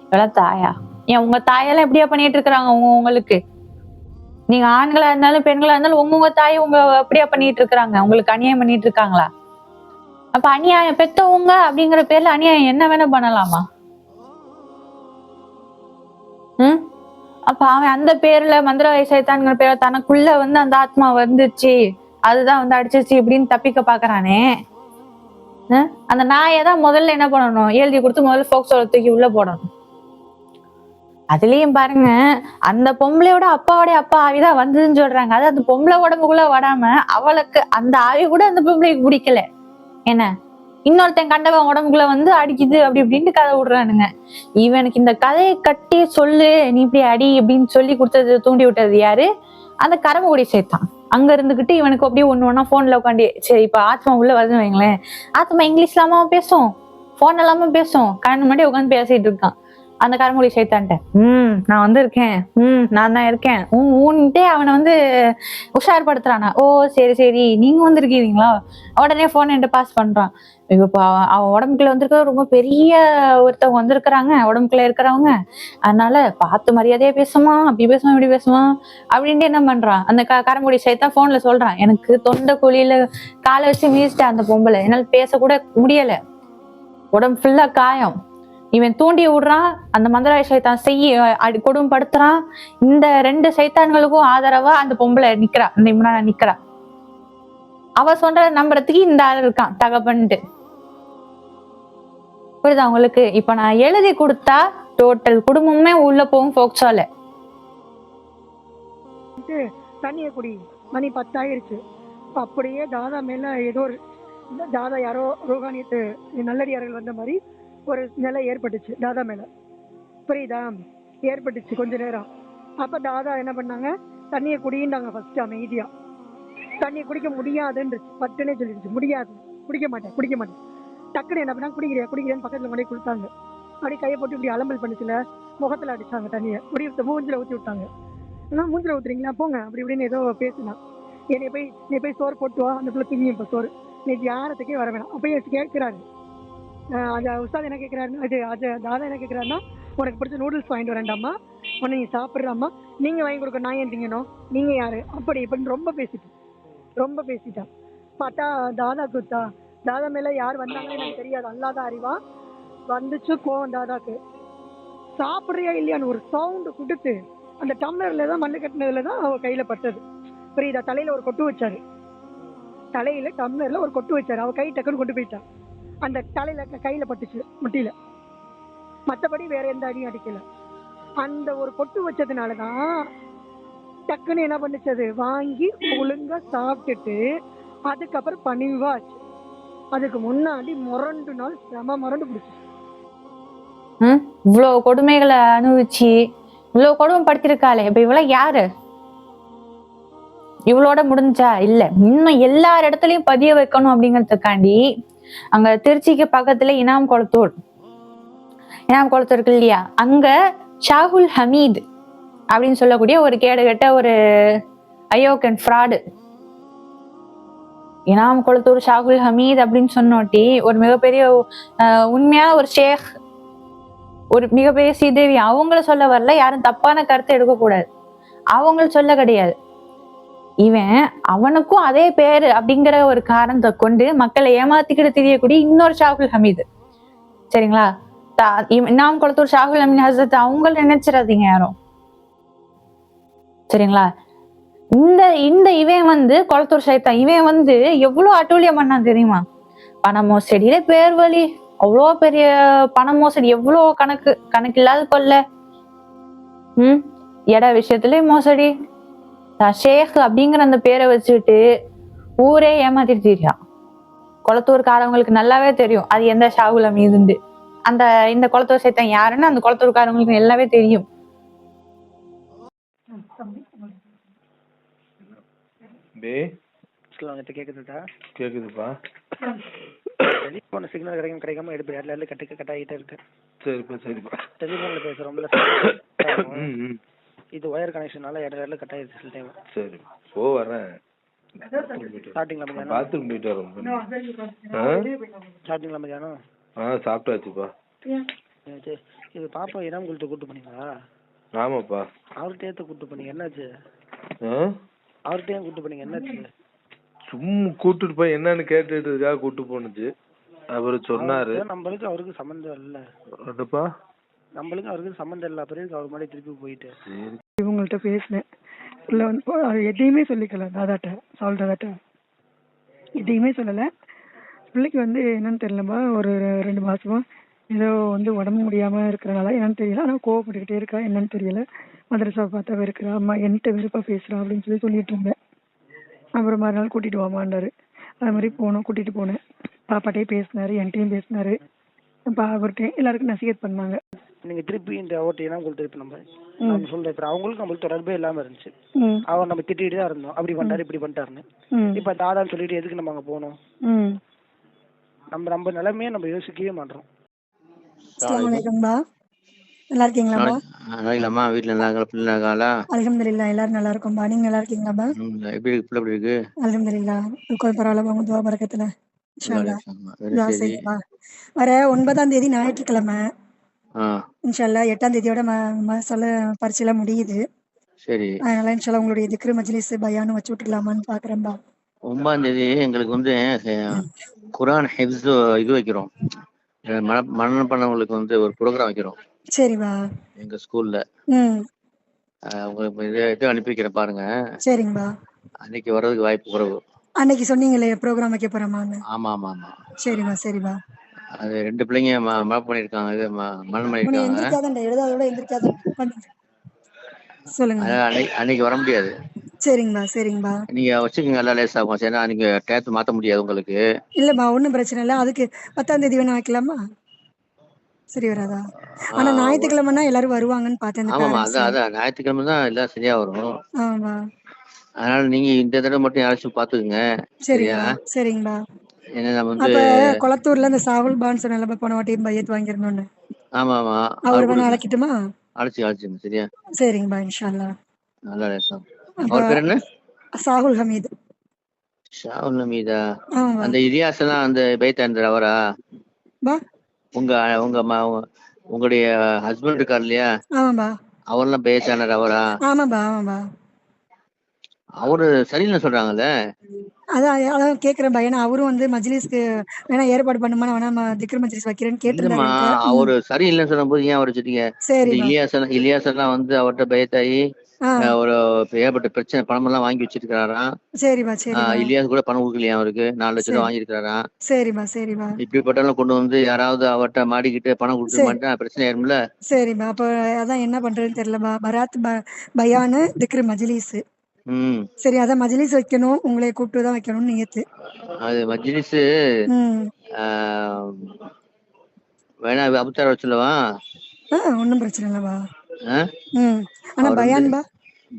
இவெல்லாம் தாயா? ஏன் உங்க தாயெல்லாம் எப்படியா பண்ணிட்டு இருக்கிறாங்க உங்களுக்கு? நீங்க ஆண்களா இருந்தாலும் பெண்களா இருந்தாலும் உங்க தாய் உங்க அப்படியா பண்ணிட்டு இருக்கிறாங்க, உங்களுக்கு அநியாயம் பண்ணிட்டு இருக்காங்களா? அப்ப அநியாயம் பெத்தவங்க அப்படிங்கிற பேர்ல அநியாயம் என்ன வேணா பண்ணலாமா? அப்ப அவன் அந்த பேர்ல மந்திரவாதி சைத்தான்ங்கிற பேர்ல தனக்குள்ள வந்து அந்த ஆத்மா வந்துச்சு, அதுதான் வந்து அடிச்சிருச்சு இப்படின்னு தப்பிக்க பாக்குறானே. அந்த நாயதான் முதல்ல என்ன பண்ணணும், எழுதி கொடுத்து முதல்ல போக்சோல தூக்கி உள்ள போடணும். அதுலயும் பாருங்க, அந்த பொம்பளையோட அப்பாவோட அப்பா ஆவிதான் வந்ததுன்னு சொல்றாங்க. அது அந்த பொம்பளை உடம்புக்குள்ள வராம அவளுக்கு அந்த ஆவி கூட அந்த பொம்பளைக்கு பிடிக்கல. என்ன இன்னொருத்தன் கண்டவன் உடம்புக்குள்ள வந்து அடிக்குது அப்படி இப்படின்ட்டு கதை விடுறானுங்க. இவனுக்கு இந்த கதையை கட்டி சொல்லு, நீ இப்படி அடி அப்படின்னு சொல்லி கொடுத்தது, தூண்டி விட்டது யாரு? அந்த கரமகுடி சேர்த்தான். அங்க இருந்துகிட்டு இவனுக்கு அப்படியே ஒண்ணு ஒன்னா போன்ல உட்காந்து, சரி இப்ப ஆத்மா உள்ள வருதுன்னு வைங்களேன், ஆத்மா இங்கிலீஷ் இல்லாம பேசும், போன் இல்லாம பேசும், கண்ணு மட்டும் உட்காந்து பேசிட்டு இருக்கான் அந்த கரமொழி சைத்தான்ட்ட. நான் வந்து இருக்கேன், நான் தான் இருக்கேன், ஊன்ட்டே அவனை வந்து உஷார்படுத்துறானா. ஓ சரி சரி நீங்க வந்திருக்கீங்களா, உடனே போன் என்கிட்ட பாஸ் பண்றான். இப்ப அவன் உடம்புக்குள்ள வந்திருக்க ரொம்ப பெரிய ஒருத்தவங்க வந்திருக்கிறாங்க உடம்புக்குள்ள இருக்கிறவங்க, அதனால பார்த்து மரியாதையா பேசுமா, அப்படி பேசுமா இப்படி பேசுமா அப்படின்ட்டு என்ன பண்றான் அந்த கரமொழி சைத்தான் போன்ல சொல்றான். எனக்கு தொண்டை குழியில காலை வச்சு மீசிட்டேன் அந்த பொம்பளை, என்னால பேசக்கூட முடியல, உடம்பு ஃபுல்லா காயம். இவன் தூண்டி விடுறான், அந்த மந்திரவாதி சைத்தான் கொடுமைப்படுத்துறான். இந்த 2 சைத்தான்களுக்கும் ஆதரவா அந்த பொம்பளை நிக்கிறா, இந்த இம்ரானா நிக்கிறா. அவ சொல்ற நம்புறதுக்கு இந்த ஆள் இருக்கான் தகப்பன்ட்டு. புரியுதா உங்களுக்கு? இப்ப நான் எழுதி கொடுத்தா டோட்டல் குடும்பமே உள்ள போகும் போக்சோல. தண்ணிய குடி, மணி 10 ஆயிருச்சு. அப்படியே தாதா மேல ஏதோ ஒரு தாதா யாரோ ரோகானியத்து நல்லடியார்கள் வந்த மாதிரி ஒரு நிலை ஏற்பட்டுச்சு தாதா மேல. புரியுதா? ஏற்பட்டுச்சு கொஞ்ச நேரம். அப்ப தாதா என்ன பண்ணாங்க, தண்ணியை குடிந்தாங்க. ஃபர்ஸ்ட் அமைதியா தண்ணியை குடிக்க முடியாதுன்றுச்சு, பட்டுனே சொல்லிடுச்சு, முடியாது, குடிக்க மாட்டேன். டக்குன்னு என்ன பண்ணாங்க, குடிக்கிறேன்னு பக்கத்துல கொண்டே கொடுத்தாங்க. அப்படி கையை போட்டு இப்படி அலம்பல் பண்ணிச்சுல, முகத்துல அடிச்சாங்க, தண்ணியை மூஞ்சில ஊற்றி விட்டாங்க. ஆனால் மூஞ்சில ஊத்துறீங்களா போங்க அப்படி இப்படின்னு ஏதோ பேசினான். நீ போய் சோறு போட்டு வா, அந்த பிள்ளை திங்கி இப்போ சோறு, நீ யாரத்துக்கே வர வேணாம். அப்போ கேட்கிறாரு அந்த உஸ்தாத் என்ன கேட்குறாருன்னு, தாதா என்ன கேட்குறாருன்னா, உனக்கு பிடிச்ச நூடுல்ஸ் வாங்கிட்டு வரேன்டாமா, உன்னை நீ சாப்பிட்றாமா, நீங்கள் வாங்கி கொடுக்க நான் ஏன் திங்கணும், நீங்கள் யார் அப்படி இப்படின்னு ரொம்ப பேசிட்டான். பார்த்தா தாதா மேல யார் வந்தாங்கன்னு எனக்கு தெரியாது, அல்லாதான் அறிவா. வந்துச்சு கோவம் தாதாக்கு. சாப்பிட்றியா இல்லையான்னு ஒரு சவுண்டு கொடுத்து அந்த டம்ளர்ல தான் மண்ணு கட்டினதுல தான் அவ கையில பட்டது. புரியுதா? தலையில ஒரு கொட்டு வச்சாரு, தலையில டம்ளர்ல ஒரு கொட்டு வச்சாரு. அவ கை டக்குன்னு கொண்டு போயிட்டா, அந்த தலையில கையில பட்டுச்சு முட்டியில. மற்றபடி வேற எந்த அடியும் அடிக்கல. அந்த ஒரு கொட்டு வச்சதுனாலதான் டக்குன்னு என்ன பண்ணுச்சு, வாங்கி ஒழுங்கா சாப்பிட்டுட்டு அதுக்கப்புறம் பணிவா ஆச்சு. அதுக்கு முன்னாடி முரண்டு நாள் செம முரண்டு பிடிச்சு. இவ்வளவு கொடுமைகளை அனுபவிச்சு இவ்வளவு கொடுமை படுத்திருக்காளே, இப்ப இவ்வளவு யாரு? இவளோட முடிஞ்சா? இல்ல, இன்னும் எல்லார் இடத்துலயும் பதிய வைக்கணும் அப்படிங்கறதுக்காண்டி அங்க திருச்சிக்கு பக்கத்துல இனாம் குளத்தூர் இருக்கு இல்லையா, அங்க ஷாகுல் ஹமீத் அப்படின்னு சொல்லக்கூடிய ஒரு கேடுகட்ட ஒரு அயோக்கன் ஃப்ராடு. இனாம் குளத்தூர் ஷாகுல் ஹமீத் அப்படின்னு சொன்னோட்டி ஒரு மிகப்பெரிய உண்மையான ஒரு ஷேக், ஒரு மிகப்பெரிய ஸ்ரீதேவி, அவங்கள சொல்ல வரல, யாரும் தப்பான கருத்தை எடுக்கக்கூடாது, அவங்கள சொல்ல கிடையாது. இவன் அவனுக்கும் அதே பேரு அப்படிங்கிற ஒரு காரணத்தை கொண்டு மக்களை ஏமாத்திக்கிட்டு தெரியக்கூடிய இன்னொரு ஷாகுல் ஹமீது. சரிங்களா? இனாம் குளத்தூர் ஷாகுல் ஹமீத் ஹசரத் அவங்கள நினைச்சிடாதீங்க யாரும். சரிங்களா? இந்த இவன் குளத்தூர் சைத்தான், இவன் எவ்வளவு அட்டூழியம் பண்ணான் தெரியுமா? பண மோசடியில பேர் வழி, அவ்வளோ பெரிய பண மோசடி, எவ்வளோ கணக்கு இல்லாத கொல்ல, இட விஷயத்துல மோசடி. ஷேக் அப்படிங்கிற அந்த பேரை வச்சுட்டு ஊரே ஏமாத்திட்டு தெரியும். குளத்தூர்காரவங்களுக்கு நல்லாவே தெரியும் அது எந்த ஷாகுல் ஹமீதுண்டு. இந்த குளத்தூர் சைத்தான் யாருன்னு அந்த குளத்தூர்காரவங்களுக்கு எல்லாமே தெரியும். கேக்குதுப்பா. டெலிஃபோன் சிக்னல் கிடைக்காம எடுப்பு இடத்துல கட் ஆகிட்டே இருக்கு. சரிப்பா. டெலிஃபோன்ல பேசுறோம்ல, இது ஒயர் கனெக்ஷனால இடத்துல கட் ஆயிடுச்சு சில டைம். சரி வரேன். சாப்பிட்டீங்களா? பாத்ரூம் போயிட்டு வரோம். சாப்பிட்டீங்களா மதியானம்? சாப்பிட்டாச்சுப்பா. இது பாப்பா இனாம் குளத்தை கூட்டு பண்ணீங்களா? ஆமாப்பா. அவர்கிட்ட கூட்டு பண்ணீங்க, என்னாச்சு? அவர்கிட்ட கூட்டு பண்ணீங்க, என்னாச்சு? சும்மா கூட்டுட்டு போய் என்னன்னு கேட்டுட்டுக்காக கூட்டு போனுச்சு. அவரு சொன்னாரு நம்மளுக்கு அவருக்கு சம்பந்தம் இல்ல. அதுப்பா நம்மளுக்கு அவருக்கு சம்பந்தம் இல்ல. அப்புறம் அவர் மாதிரி திருப்பி போயிட்டு இவங்கள்ட்ட பேசினேன். எதையுமே சொல்லிக்கல தாதாட்ட, சால் தாதாட்ட எதையுமே சொல்லல. பிள்ளைக்கு என்னன்னு தெரியலப்பா, ஒரு 2 மாசமா ஏதோ உடம்பு முடியாம இருக்கிறனால என்னன்னு தெரியல, ஆனா கோவப்பட்டுக்கிட்டே இருக்கா, என்னன்னு தெரியல. மதரசாவை பார்த்தா வெறுக்கிறா, அம்மா என்கிட்ட வெறுப்பா பேசுறா அப்படின்னு சொல்லிட்டு இருந்தேன். அப்புறம் மறுநாள் கூட்டிட்டு வாமாண்டாரு. அது மாதிரி கூட்டிட்டு போனேன். பாப்பாட்டையே பேசினாரு, என்கிட்டையும் பேசினாரு, அவர்கிட்ட எல்லாருக்கும் நசிகத் பண்ணாங்க. நீங்க திருப்பி இந்த ஓட்டையெல்லாம் உங்களுக்கு திருப்பி நம்ம சொல்றேன். இப்ப அவங்களுக்கு நம்மளுக்கு தொடர்பே இல்லாம இருந்துச்சு. அவர் நம்ம திட்டிட்டு தான் இருந்தோம், அப்படி பண்ணிட்டாரு இப்படி பண்ணிட்டாருன்னு. இப்ப தாதான்னு சொல்லிட்டு எதுக்கு நம்ம அங்க போனோம்? நம்ம நிலைமையே நம்ம யோசிக்கவே மாட்டோம். நல்லா இருக்கீங்களா? நல்லாமா? வீட்டுல நல்லா அல்ஹம்துலில்லாஹ், எல்லாரும் நல்லா இருக்கோம்பா. நீங்க நல்லா இருக்கீங்களாப்பா? எப்படி இருக்கு? அல்ஹம்துலில்லாஹ், பரவாயில்ல. உங்க துவா பரக்கத்துல இன்ஷாஅல்லாஹ். துவா சரி. செய்யுப்பா. வர 9ஆம் தேதி ஞாயிற்றுக்கிழமை இன்ஷாஅல்லாஹ், 8ஆம் தேதியோட சொல்ல பரிசையெல்லாம் முடியுது. சரி. அதனால இன்ஷாஅல்லாஹ் உங்களுடைய திக்ரு மஜ்லிஸ் பயானும் வச்சு விட்டுலாமான்னு பாக்குறேன்பா. 9ஆம் தேதி எங்களுக்கு குர்ஆன் ஹிஃப்ஸ் இது வைக்கிறோம். மனனம் பண்ணவங்களுக்கு ஒரு ப்ரோக்ராம் வைக்கிறோம். சரிப்பா. எங்க ஸ்கூல்ல உங்களுக்கு இது அனுப்பி வைக்கிறேன் பாருங்க. சரிங்கப்பா. அன்னைக்கு வர்றதுக்கு வாய்ப்பு குறைவு. அன்னைக்கு சொன்னீங்களே ப்ரோக்ராம் வைக்க போறோமான்னு. ஆமா. சரிப்பா. அது 2 பிள்ளைங்க மனனம் பண்ணிருக்காங்க, இது மனனம் பண்ணிருக்காங்க. எழுதாதோட எந்திரிக்காத சொல்லுங்க. அன்னைக்கு வர முடியாது. சரிங்கப்பா. நீங்க வச்சுக்கோங்க, எல்லாம் லேஸ் ஆகும். சரி, நீங்க டேத்து மாத்த முடியாது உங்களுக்கு. இல்லப்பா, ஒன்றும் பிரச்சனை இல்லை. அதுக்கு 10ஆம் தேதி வேணா வைக்கலாமா? சரி வராதா? ஆனா ஞாயிற்றுக்கிழமைனா எல்லாரும் வருவாங்கன்னு பார்த்தேன். ஆமாமா, அதான் ஞாயிற்றுக்கிழமை தான் எல்லாம் சரியா வரும். ஆமா. அதனால நீங்க இந்த தடவை மட்டும் யாராச்சும் பாத்துக்குங்க. சரிங்கப்பா. ஏன்னா நம்ம அப்ப குளத்தூர்ல இந்த சாகுல் பான் சொன்ன போன வாட்டி பையத் வாங்கிருந்தோன்னு. ஆமா. அவர் வேணா அழைக்கட்டுமா? அழைச்சுங்க. சரியா? சரிங்கப்பா, இன்ஷாஅல்லாஹ். நல்லா லேசம். அவர் பேர் என்ன? சாகுல் ஹமீத். ஷாகுல் ஹமீதா? அந்த இலியாஸ் எல்லாம் அந்த பைத்தாண்டர் அவரா? உங்களுடைய ஹஸ்பண்ட் இருக்காரு இல்லையா? ஆமாப்பா. அவரெல்லாம் பேசானார் அவரா? ஆமாப்பா. அவரு சரியில்லைன்னு சொல்றாங்கல்ல. அதான் கேக்குறேன் பா. ஏன்னா அவரும் வந்து மஜ்லிஸ்க்கு வேணா ஏற்பாடு பண்ணுமா, நான் வேணா திக்ர் மஜ்லிஸ் வைக்கிறேன்னு இல்லம்மா, கேட்டிருந்தாரு என்கிட்ட. அவரு சரியில்லைன்னு சொன்னபோது ஏன் அவரை வச்சுட்டீங்க? இந்த சரிப்பா. இலியாஸ் எல்லாம் வந்து அவர்கிட்ட பயத்தாயி ஆ ஒரு ஏகப்பட்ட பிரச்சனை, பணமெல்லாம் வாங்கி வச்சிருக்காராம். சரிப்பா சரிப்பா இலியாஸ் கூட பணம் கொடுக்கலையா அவருக்கு? 4 லட்சம் ரூபாய் சரி வாங்கியிருக்காராம். சரிப்பா சரிப்பா இப்படிப்பட்டவங்க கொண்டு வந்து யாராவது அவர்கிட்ட மாடிக்கிட்டு பணம் கொடுக்க சரி மாட்டா பிரச்சனை ஆயிரும்ல. சரிப்பா. அப்போ அதான் என்ன பண்றதுன்னு தெரியலப்பா. பயானு திக்ர் மஜ்லிஸ். ம் சரி, அதான் மஜ்லிஸ் வைக்கணும், உங்களை கூப்பிட்டு தான் வைக்கணும்னு நியத்து. அது மஜ்லிஸ் ம் வேணா அபுத்தார வச்சுலவா? ஒன்றும் பிரச்சனை இல்லைப்பா. ஆ? ம் ஆனா அவர் வந்து பயான்பா.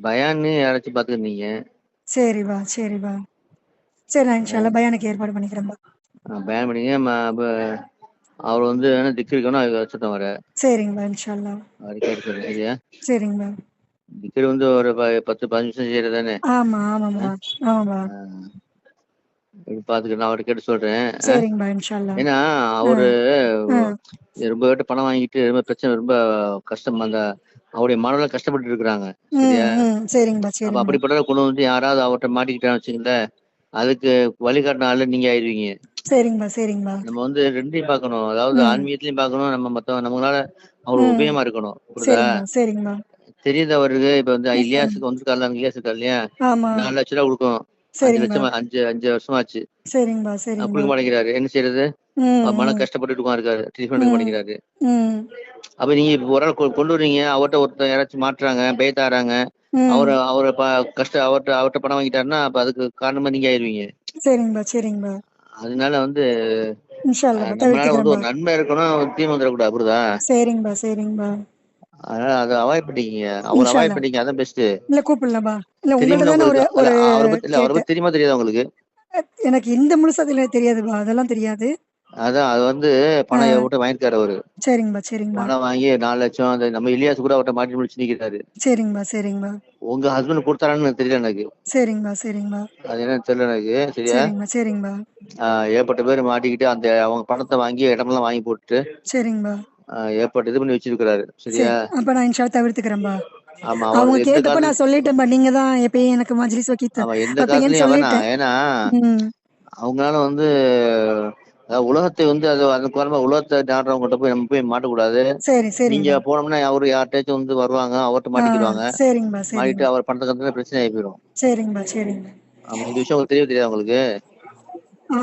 பயான்னு யாராச்சும் பாத்துக்கிறீங்க? சரிப்பா சரிப்பா. சரி, நான் இன்ஷால்லா பயானுக்கு ஏற்பாடு பண்ணிக்கிறேன்ப்பா. பயான் பண்ணீங்க. அவர் வந்து வேணா திக்கிருக்கணும் அது வச்சுட்டோம் வர. சரிங்கப்பா இன்ஷால்லா. அவரு கேட்டு சொல்லு, சரியா? சரிங்கப்பா. திக்கர் வந்து ஒரு 10-15 நிமிஷம் செய்யறதானே? ஆமா ஆமாப்பா. ஆமாப்பா. பாத்துக்க, நான் அவர்கிட்ட கேட்டு சொல்றேன். சரிங்கப்பா இன்ஷால்லா. ஏன்னா அவரு ஆ ரொம்ப பேர்ட்ட பணம் வாங்கிட்டு ரொம்ப பிரச்சனை, ரொம்ப கஷ்டம். அந்த அவருடைய மனதில் கஷ்டப்பட்டு இருக்கிறாங்க, சரியா? சரிங்கப்பா அப்ப சரிங்கப்பா அப்படிப்பட்ட கொண்டு வந்து யாராவது அவர்கிட்ட மாட்டிக்கிட்டான்னு வச்சுங்களேன், அதுக்கு வழிகாட்டின ஆளு நீங்க ஆயிடுவீங்க. சரிங்கப்பா சரிங்கப்பா நம்ம வந்து ரெண்டையும் பார்க்கணும். அதாவது ஆன்மீகத்திலையும் பார்க்கணும், நம்ம நம்மளால அவருக்கு ம் உபயோகமா இருக்கணும். புரியுதா? சரிங்கப்பா சரிங்கப்பா. தெரியாதவருக்கு இப்ப வந்து இலியாஸுக்கு வந்துருக்காருல, இலியாஸ் இருக்கா இல்லையா, ஆமா 4 லட்ச ரூபா கொடுக்கணும். 5 சரிங்கப்பா லட்சம் 5 வருஷமாச்சு. சரிங்கப்பா சரிங்கப்பா. கொடுக்க மாட்டேங்கிறாரு. என்ன செய்யறது? மன கஷ்டப்பட்டு இருக்காரு, ட்ரீட்மெண்ட் எடுக்க மாட்டேங்கிறாரு. ம் அப்ப நீங்க இப்ப ஒரு ஆள் கொண்டு வர்றீங்க, அவர்கிட்ட ஒருத்தர் யாராச்சும் மாட்டுறாங்க, பயத்தாடுறாங்க, ம் அவரை அவர்கிட்ட பணம் வாங்கிட்டாருன்னா அப்ப அதுக்கு காரணமா நீங்க ஆயிருவீங்க. சரிங்கப்பா சரிங்கப்பா. அதனால வந்து இன்ஷால்லா நம்மளால வந்து ஒரு தவிர்த்துக்கிறேன்ப்பா. நன்மை இருக்கணும், தீமை வந்துடக்கூடாது. புரியுதா? சரிங்கப்பா சரிங்கப்பா. அதனால அதை அவாய்ட் பண்ணிக்கீங்க. அவர் அவாய்ட் இன்ஷால்லா. பண்ணிக்க, அதான் பெஸ்ட். இல்ல கூப்பிடலப்பா. இல்ல உங்கள்ட்ட தெரியுமில்ல தானே உங்களுக்கு? ஒரு ஒரு அவரை பத்தி அவரை கேட்டேன். பத்தி தெரியுமா தெரியாதா உங்களுக்கு? எனக்கு இந்த முழுசா தெரியாதுப்பா, அதெல்லாம் தெரியாது. அதான் அது வந்து ஆ பணம் விட்டு வாங்கியிருக்காரு அவரு. சரிங்கப்பா சரிங்கப்பா பணம் வாங்கி 4 லட்சம். அந்த நம்ம இலியாஸ் கூட அவர்கிட்ட மாட்டி முடிச்சு நிக்கிறாரு. சரிங்கப்பா சரிங்கப்பா உங்க ஹஸ்பண்ட் கொடுத்தாரான்னு தெரியல எனக்கு. சரிங்கப்பா சரிங்கப்பா அது என்னன்னு தெரியல எனக்கு, சரியா? சரிங்கப்பா சரிங்கப்பா ஏற்பட்ட பேர் மாட்டிக்கிட்டு அந்த அவங்க பணத்தை வாங்கி இடமெல்லாம் வாங்கி போட்டுட்டு சரிங்கப்பா. ஏற்பட்ட இது பண்ணி வச்சிருக்கிறாரு, சரியா? சரி, அப்ப நான் இன்ஷா தவிர்த்துக்கிறேன்ப்பா. ஆமா, அவங்க அவர் எந்த கேட்டப்ப காலத்துல நான் சொல்லிட்டேன்ப்பா, நீங்க தான் எப்பயும் எனக்கு மஜ்லிஸ் ஆமா எந்த வைப்பீங்கன்னு காலத்துலயும் வேணாம். சொல்லிட்டேன். ஏன்னா ம் அவங்களால வந்து உலகத்தை வந்து அது அந்த காரணமா உலகத்தை நாடுறவங்ககிட்ட போய் நம்ம போய் மாட்டக்கூடாது. சரி நீங்க சரிங்கப்பா. போனோம்னா அவரு யார்கிட்டயாச்சும் வந்து வருவாங்க, அவர்கிட்ட மாட்டிக்கிடுவாங்க. சரிங்கப்பா மாட்டிட்டு சரிங்கப்பா அவர் பண்றதுக்கு பிரச்சனை ஆகி போயிடும். சரிங்கப்பா சரிங்கப்பா. ஆமா, இந்த விஷயம் உங்களுக்கு தெரியாது உங்களுக்கு?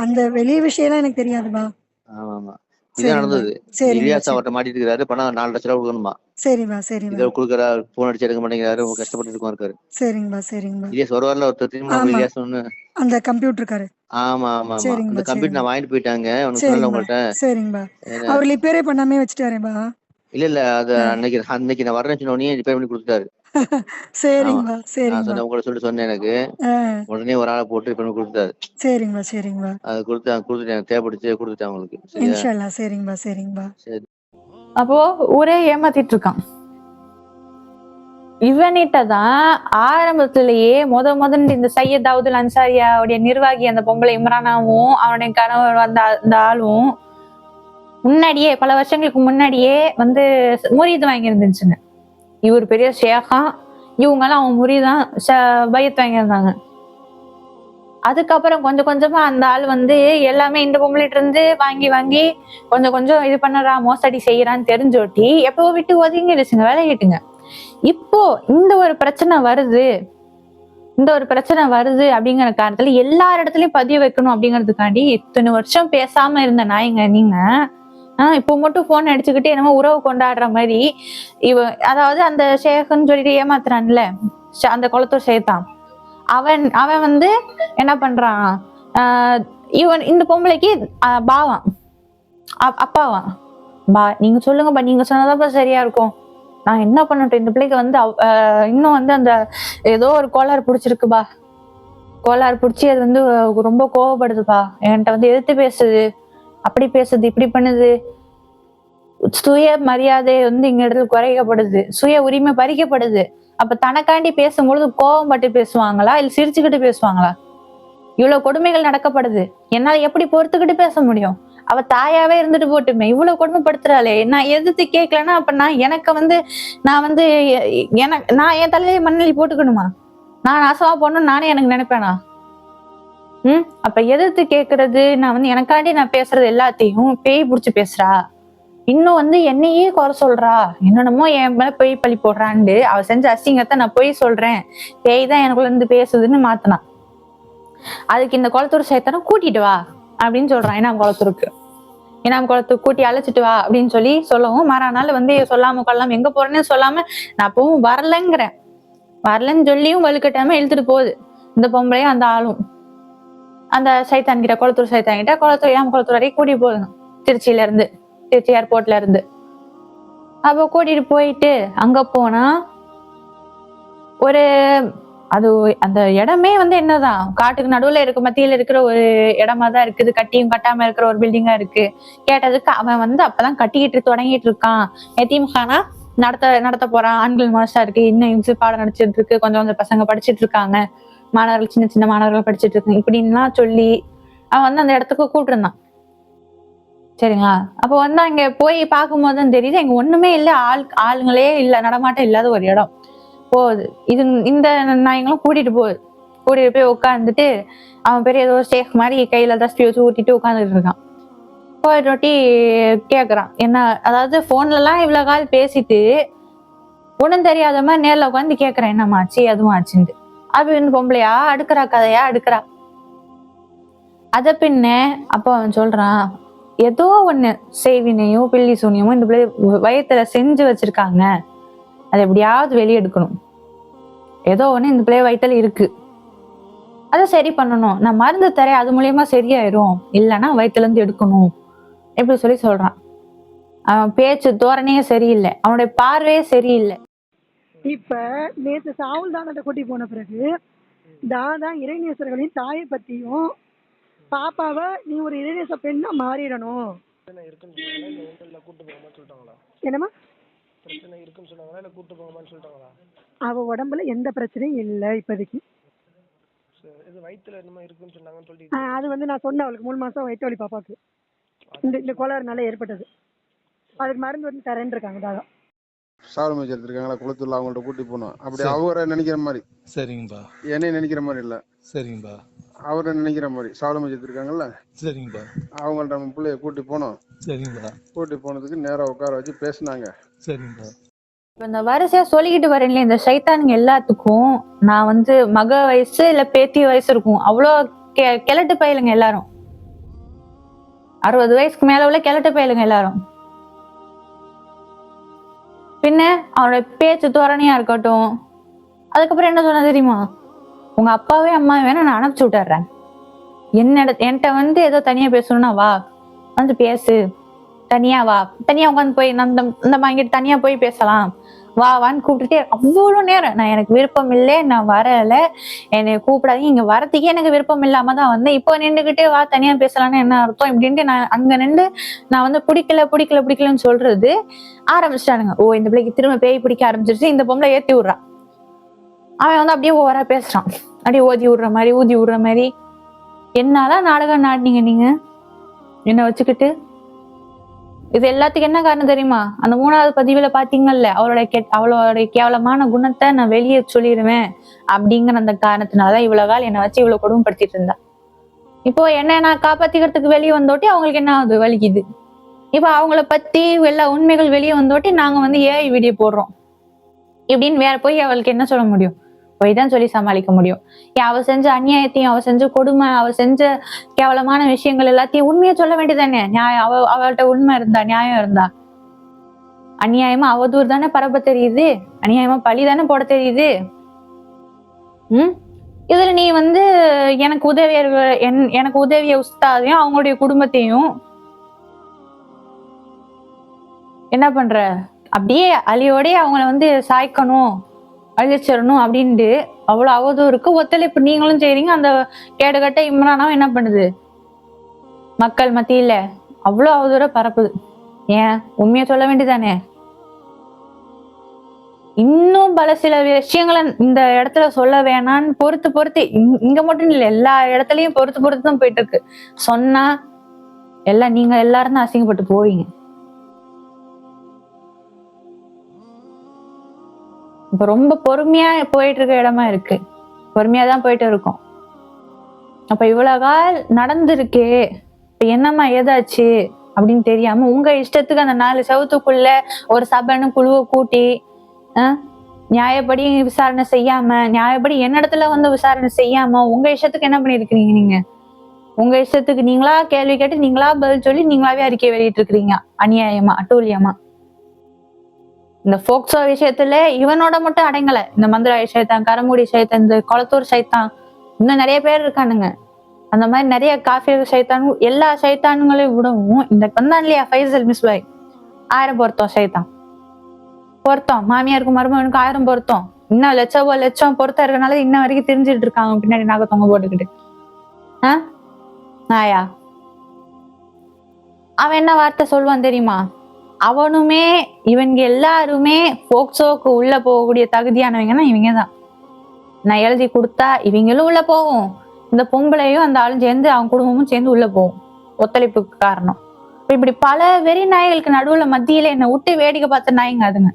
அந்த வெளிய விஷயம்லாம் எனக்கு தெரியாதுப்பா. ஆமா ஆமா, இதான் சரிங்கப்பா நடந்தது. சரிங்கப்பா இலியாஸ் அவர்கிட்ட மாட்டிட்டு இருக்காரு, பணம் 4 லட்ச ரூபா கொடுக்கணுமா. சரிப்பா சரிப்பா இதை கொடுக்குறாரு, போன் அடிச்சு எடுக்க மாட்டேங்கிறாரு, ரொம்ப கஷ்டப்பட்டு இருக்காரு. சரிங்கப்பா சரிங்கப்பா. இலியாஸ் வருவார்ல ஒருத்தர், தெரியுமா ஆமா, இலியாஸ் ஒண்ணு? அந்த கம்ப்யூட்டர் காரு. ஆமா ஆமா ஆமா, அந்த சரிங்கப்பா கம்ப்யூட்டர் சரிங்கப்பா நான் வாங்கிட்டு போயிட்டாங்க, உனக்கு சொன்னல சரிங்கப்பா உங்கள்ட்ட. சரிங்கப்பா. ஏன்னா அவர் ரிப்பேரே பண்ணாமே வச்சுட்டாரேப்பா. இல்ல அது அன்னைக்கு நான் வரேன்னு சொன்ன உடனே ரிப்பேர் பண்ணி கொடுத்துட்டாரு. ஆமா, சரிங்கப்பா நான் சரிங்கப்பா. சொன்னேன் உங்களை சொன்னேன் எனக்கு. ஆ உடனே ஒரு ஆளை போட்டு ரிப்பேர் பண்ணி கொடுத்துட்டாரு. சரிங்கப்பா சரிங்கப்பா. அது கொடுத்துட்டேன், தேவைப்படுச்சு கொடுத்துட்டேன் உங்களுக்கு, சரியா? இன்ஷால்லா சரிங்கப்பா சரிங்கப்பா. சரி. அப்போ ஊரே ஏமாத்திட்டு இருக்கான். இவனிட்ட தான் ஆரம்பத்திலேயே முதல்ல இந்த சையத் தாவூதுல் அன்சாரியாவுடைய நிர்வாகி அந்த பொம்பளை இம்ரானாவும் அவனுடைய கணவர் வந்த அந்த ஆளும் முன்னாடியே பல வருஷங்களுக்கு முன்னாடியே வந்து முரீது வாங்கி இருந்துச்சுங்க. இவர் பெரிய ஷேகா, இவங்கெல்லாம் அவன் முரீதான் பயத் வாங்கியிருந்தாங்க. அதுக்கப்புறம் கொஞ்சம் கொஞ்சமா அந்த ஆள் வந்து எல்லாமே இந்த பொம்பளைட்டு இருந்து வாங்கி வாங்கி கொஞ்சம் கொஞ்சம் இது பண்ணறா, மோசடி செய்யறான்னு தெரிஞ்சோட்டி எப்போ விட்டு ஒதுங்கிடுச்சுங்க, வேலை கேட்டுங்க. இப்போ இந்த ஒரு பிரச்சனை வருது அப்படிங்கிற காரணத்துல எல்லா இடத்துலயும் பதிய வைக்கணும் அப்படிங்கறதுக்காண்டி இத்தனை வருஷம் பேசாம இருந்த நாயங்க நீங்க இப்போ மட்டும் போன் அடிச்சுக்கிட்டு என்னமோ உறவு கொண்டாடுற மாதிரி அதாவது அந்த ஷேக்குன்னு சொல்லிட்டு ஏமாத்துறான்ல அந்த குளத்தூர் ஷேத்தான், அவன் வந்து என்ன பண்றான், இந்த பொம்பளைக்கு பாவான் அப்பாவான். நீங்க சொல்லுங்கப்பா, நீங்க சொன்னதாப்பா சரியா இருக்கும், நான் என்ன பண்ணட்டும், இந்த பிள்ளைக்கு வந்து இன்னும் வந்து அந்த ஏதோ ஒரு கோளாறு பிடிச்சிருக்குப்பா, கோளாறு பிடிச்சி அது வந்து ரொம்ப கோவப்படுதுப்பா, என்கிட்ட வந்து எதிர்த்து பேசுது, அப்படி பேசுது, இப்படி பண்ணுது, சுய மரியாதை வந்து இங்க இடத்துல குறைக்கப்படுது, சுய உரிமை பறிக்கப்படுது. அப்ப தனக்காண்டி பேசும்பொழுது கோபம் பட்டு பேசுவாங்களா இல்ல சிரிச்சுக்கிட்டு பேசுவாங்களா? இவ்வளவு கொடுமைகள் நடக்கப்படுது, என்னால எப்படி பொறுத்துக்கிட்டு பேச முடியும்? அவ தாயாவே இருந்துட்டு போட்டுமே, இவ்வளவு கொடுமைப்படுத்துறாளே, நான் எதிர்த்து கேட்கலன்னா அப்ப நான் எனக்கு வந்து நான் வந்து நான் என் தலையில மண்ணெளி போட்டுக்கணுமா? நான் நாசமா போகணும்னு நானே எனக்கு நினைப்பேனா? அப்ப எதிர்த்து கேக்குறது, நான் வந்து எனக்காண்டி நான் பேசுறது எல்லாத்தையும் பேய் புடிச்சு பேசுறா, இன்னும் வந்து என்னையே குறை சொல்றா, என்னென்னமோ என் மேல பொய் பழி போடுறான்னு அவ செஞ்ச அசிங்கத்தை நான் பொய் சொல்றேன், பேய் தான் எனக்குள்ள இருந்து பேசுதுன்னு மாத்தினான். அதுக்கு இந்த குளத்தூர் சைத்தான கூட்டிட்டு வா அப்படின்னு சொல்றான். ஏன்னா குளத்தூருக்கு கூட்டி அழைச்சிட்டு வா அப்படின்னு சொல்லவும் மறுநாள் வந்து சொல்லாம கொள்ளாம எங்க போறேன்னு சொல்லாம நான் அப்பவும் வரலன்னு சொல்லியும் வலுக்கட்டாம இழுத்துட்டு போகுது இந்த பொம்பளையும் அந்த ஆளும். அந்த சைத்தான் கிட்ட குளத்தூர் சைத்தான் கிட்ட குளத்தூர் வரைக்கும் கூட்டிட்டு போகணும், திருச்சி ஏர்போர்ட்ல இருந்து. அப்ப கூட்டிட்டு போயிட்டு அங்க போனா ஒரு அது அந்த இடமே வந்து என்னதான் காட்டுக்கு நடுவுல மத்தியில இருக்கிற ஒரு இடமா தான் இருக்குது, கட்டியும் கட்டாம இருக்கிற ஒரு பில்டிங்கா இருக்கு. கேட்டதுக்கு அவன் வந்து அப்பதான் தொடங்கிட்டு இருக்கான், எத்தீம்கானா நடத்த போறான், ஆண்கள் மாசா இருக்கு, இன்னும் பாடம் நடிச்சிட்டு இருக்கு, கொஞ்சம் பசங்க படிச்சுட்டு இருக்காங்க, மாணவர்கள் சின்ன மாணவர்கள் படிச்சுட்டு இருக்காங்க இப்படின்லாம் சொல்லி அவன் வந்து அந்த இடத்துக்கு கூப்பிட்டுருந்தான். சரிங்களா? அப்ப வந்து அங்க போய் பார்க்கும்போது தான் தெரியுது அங்க ஒண்ணுமே இல்ல, ஆளுங்களே இல்ல, நடமாட்டம் இல்லாத ஒரு இடம். போகுது இந்த நாயங்களும் கூட்டிட்டு போய் உட்காந்துட்டு அவன் பெரிய ஏதோ ஷேக் மாதிரி கையில தஸ்தி வச்சு ஊட்டிட்டு உட்காந்துட்டு இருக்கான். போயிட்டு கேக்குறான் என்ன, அதாவது போன்ல எல்லாம் இவ்வளவு கால் பேசிட்டு ஒண்ணும் தெரியாத மாதிரி நேர்ல உட்காந்து கேக்குறேன் என்னமாச்சு அதுவும் ஆச்சுட்டு. அப்படின்னு பொம்பளையா அடுக்கிறா, கதையா அடுக்கிறா. அத பின்ன அப்ப அவன் சொல்றான், ஏதோ ஒண்ணு செய்வினையோ பில்லி சூனியமோ இந்த பிள்ளை வயத்துல செஞ்சு வச்சிருக்காங்க, அதை எப்படியாவது வெளியெடுக்கணும், ஏதோ ஒண்ணு இந்த பிள்ளை வயித்துல இருக்கு, அதை சரி பண்ணணும், நான் மருந்து தரேன் அது மூலியமா சரியாயிரும், இல்லைன்னா வயிற்றுல இருந்து எடுக்கணும் எப்படி சொல்றான். அவன் பேச்சு தோரணையே சரியில்லை, அவனுடைய பார்வையே சரியில்லை. இப்ப நேத்து சாவுல் தானத்தை கூட்டி போன பிறகு தாதா இறைநேசர்களின் தாயை பத்தியும் பாப்பாவை நீ ஒரு இறைநேச பெண்ணா மாறிடணும் என்னமா பிரச்சனை இருக்குன்னு சொன்னாங்களா இல்ல கூட்டு போங்கன்னு சொல்லிட்டாங்களா? அவ உடம்புல எந்த பிரச்சனையும் இல்லை இப்போதைக்கு. இது வயித்துல என்னமா இருக்குன்னு சொன்னாங்கன்னு சொல்லி அது வந்து நான் சொன்னேன் அவளுக்கு 3 மாசம் வயிற்று வலி பாப்பாக்கு இந்த கோளாறுனால ஏற்பட்டது, அதுக்கு மருந்து வந்து தரேன் இருக்காங்க தாதா. சாவல் மேய்ச்சி எடுத்திருக்காங்களா குளத்தூர்ல, அவங்கள்ட்ட கூட்டி போனோம். அப்படி அவரை நினைக்கிற மாதிரி. சரிங்கப்பா. என்னைய நினைக்கிற மாதிரி இல்ல. சரிங்கப்பா. அவரை நினைக்கிற மாதிரி சாவல் மேய்ச்சி எடுத்திருக்காங்கல்ல. சரிங்கப்பா. அவங்கள்ட்ட நம்ம பிள்ளைய கூட்டி போனோம். சரிங்கப்பா. கூட்டி போனதுக்கு நேரா உட்கார வச்சு பேசினாங்க. சரிங்கப்பா. இந்த வரிசையா சொல்லிக்கிட்டு வரேன்ல, இந்த சைத்தானுங்க எல்லாத்துக்கும் நான் வந்து மக வயசு இல்ல பேத்தி வயசு இருக்கும், அவ்வளோ கிழட்டு பயிலுங்க எல்லாரும், 60 வயசுக்கு மேல உள்ள கிழட்டு பயிலுங்க எல்லாரும். பின்ன அவனோட பேச்சு தோரணையா இருக்கட்டும். அதுக்கப்புறம் என்ன சொன்ன தெரியுமா, உங்க அப்பாவே அம்மாவே வேணா நான் அனுப்பிச்சு விட்டுறேன், என்கிட்ட வந்து ஏதோ தனியா பேசணும்னா வா வந்து பேசு, தனியா வா, தனியா உட்காந்து போய் இந்த வாங்கிட்டு தனியா போய் பேசலாம், வான்னு கூப்பிட்டுட்டே அவ்வளோ நேரம். நான் எனக்கு விருப்பம் இல்லை, நான் வரல, என்னை கூப்பிடாதீங்க, இங்க வரத்துக்கே எனக்கு விருப்பம் இல்லாம தான் வந்தேன், இப்போ நின்றுகிட்டே வா தனியா பேசலாம்னு என்ன அர்த்தம் இப்படின்ட்டு நான் அங்க நின்று நான் வந்து பிடிக்கலன்னு சொல்றது ஆரம்பிச்சிட்டானுங்க. ஓ இந்த பிள்ளைக்கு திரும்ப பேய் பிடிக்க ஆரம்பிச்சிருச்சு, இந்த பொம்பளை ஏத்தி விடுறான். அவன் வந்து அப்படியே ஓவரா பேசுறான், அப்படியே ஊதி விடுற மாதிரி. என்னதான் நாடகம் நாடினீங்க நீங்க என்ன வச்சுக்கிட்டு. இது எல்லாத்துக்கும் என்ன காரணம் தெரியுமா, அந்த 3வது பதிவுல பாத்தீங்கல்ல, அவளோட கேவலமான குணத்தை நான் வெளியே சொல்லிடுவேன் அப்படிங்கிற அந்த காரணத்தினாலதான் இவ்வளவு கால் என்னை வச்சு இவ்வளவு கொடுமைப்படுத்திட்டு இருந்தா. இப்போ என்ன நான் காப்பாத்திக்கிறதுக்கு வெளியே வந்தோட்டி அவங்களுக்கு என்ன ஆகுது, வலிக்குது. இப்ப அவங்கள பத்தி எல்லா உண்மைகள் வெளியே வந்தோட்டி நாங்க வந்து ஏஐ வீடியோ போடுறோம் இப்படின்னு வேற போய் அவளுக்கு என்ன சொல்ல முடியும், போய் தான் சொல்லி சமாளிக்க முடியும். அவ செஞ்ச அநியாயத்தையும் அவ செஞ்ச கொடுமை அவ செஞ்ச கேவலமான விஷயங்கள் எல்லாத்தையும் உண்மையா சொல்ல வேண்டியதானே. அவள்கிட்ட உண்மை இருந்தா நியாயம் இருந்தா, அநியாயமா அவதூறு தானே பரப்ப தெரியுது, அநியாயமா பழி தானே போட தெரியுது. இதுல நீ வந்து எனக்கு உதவிய உஸ்தாதையும் அவங்களுடைய குடும்பத்தையும் என்ன பண்ற, அப்படியே அழியோடய அவங்கள வந்து சாய்க்கணும் அழிச்சிடணும் அப்படின்ட்டு அவ்வளவு அவதூறுக்கு ஒத்துழைப்பு நீங்களும் செய்றீங்க. அந்த கேடுகட்ட இம்ரானாவும் என்ன பண்ணுது, மக்கள் மத்தியில அவ்வளவு அவதூற பரப்புது. ஏன் உண்மையா சொல்ல வேண்டியதானே. இன்னும் பல சில விஷயங்களை இந்த இடத்துல சொல்ல வேணான்னு பொறுத்து இங்க மட்டும் இல்ல, எல்லா இடத்துலயும் பொறுத்து தான் போயிட்டு இருக்கு. சொன்னா எல்லாம் நீங்க எல்லாரும் தான் அசிங்கப்பட்டு போவீங்க. இப்ப ரொம்ப பொறுமையா போயிட்டு இருக்க இடமா இருக்கு. பொறுமையாதான் போயிட்டு இருக்கோம். அப்ப இவ்வளவு கால் நடந்திருக்கு, இப்ப என்னம்மா ஏதாச்சு அப்படின்னு தெரியாம உங்க இஷ்டத்துக்கு அந்த 4 செவத்துக்குள்ள ஒரு சபைன்னு குழுவை கூட்டி நியாயப்படி விசாரணை செய்யாம, நியாயப்படி என்னிடத்துல வந்து விசாரணை செய்யாம உங்க இஷ்டத்துக்கு என்ன பண்ணிருக்கிறீங்க? நீங்க உங்க இஷ்டத்துக்கு நீங்களா கேள்வி கேட்டு நீங்களா பதில் சொல்லி நீங்களாவே அறிக்கை வெளியிட்டு இருக்கிறீங்க. அநியாயமா, அட்டூழியமா. இந்த போக்சோ விஷயத்துல இவனோட மட்டும் அடங்கல. இந்த மந்திராய சைத்தான், கரமுடி சைத்தான், இந்த கொளத்தூர் சைத்தான், இன்னும் நிறைய பேர் இருக்கானுங்க. அந்த மாதிரி நிறைய காஃபியர் சைத்தான், எல்லா சைத்தானுங்களையும் விடவும் இந்த வந்தான் இல்லையா ஃபைசல் மிஸ்பாய், 1000 பொருத்தம் சைத்தான் பொருத்தம், மாமியாருக்கும் மருமகனுக்கும் 1000 பொருத்தம், இன்னும் லட்சம் பொருத்தம் இருக்கனால இன்ன வரைக்கும் தெரிஞ்சுட்டு இருக்காங்க பின்னாடி நாக தொங்க போட்டுக்கிட்டு. நாயா அவன் என்ன வார்த்தை சொல்லுவான் தெரியுமா? அவனுமே இவங்க எல்லாருமே போக்சோக்கு உள்ள போகக்கூடிய தகுதியானவங்கன்னா இவங்கதான். நான் எழுதி கொடுத்தா இவங்களும் உள்ள போகும், இந்த பொம்பளையும் அந்த ஆளும் சேர்ந்து அவங்க குடும்பமும் சேர்ந்து உள்ள போகும். ஒத்துழைப்புக்கு காரணம். இப்படி பல வெறி நாய்களுக்கு நடுவுல மத்தியில என்னை விட்டு வேடிக்கை பார்த்த நாய்ங்க அதுங்க.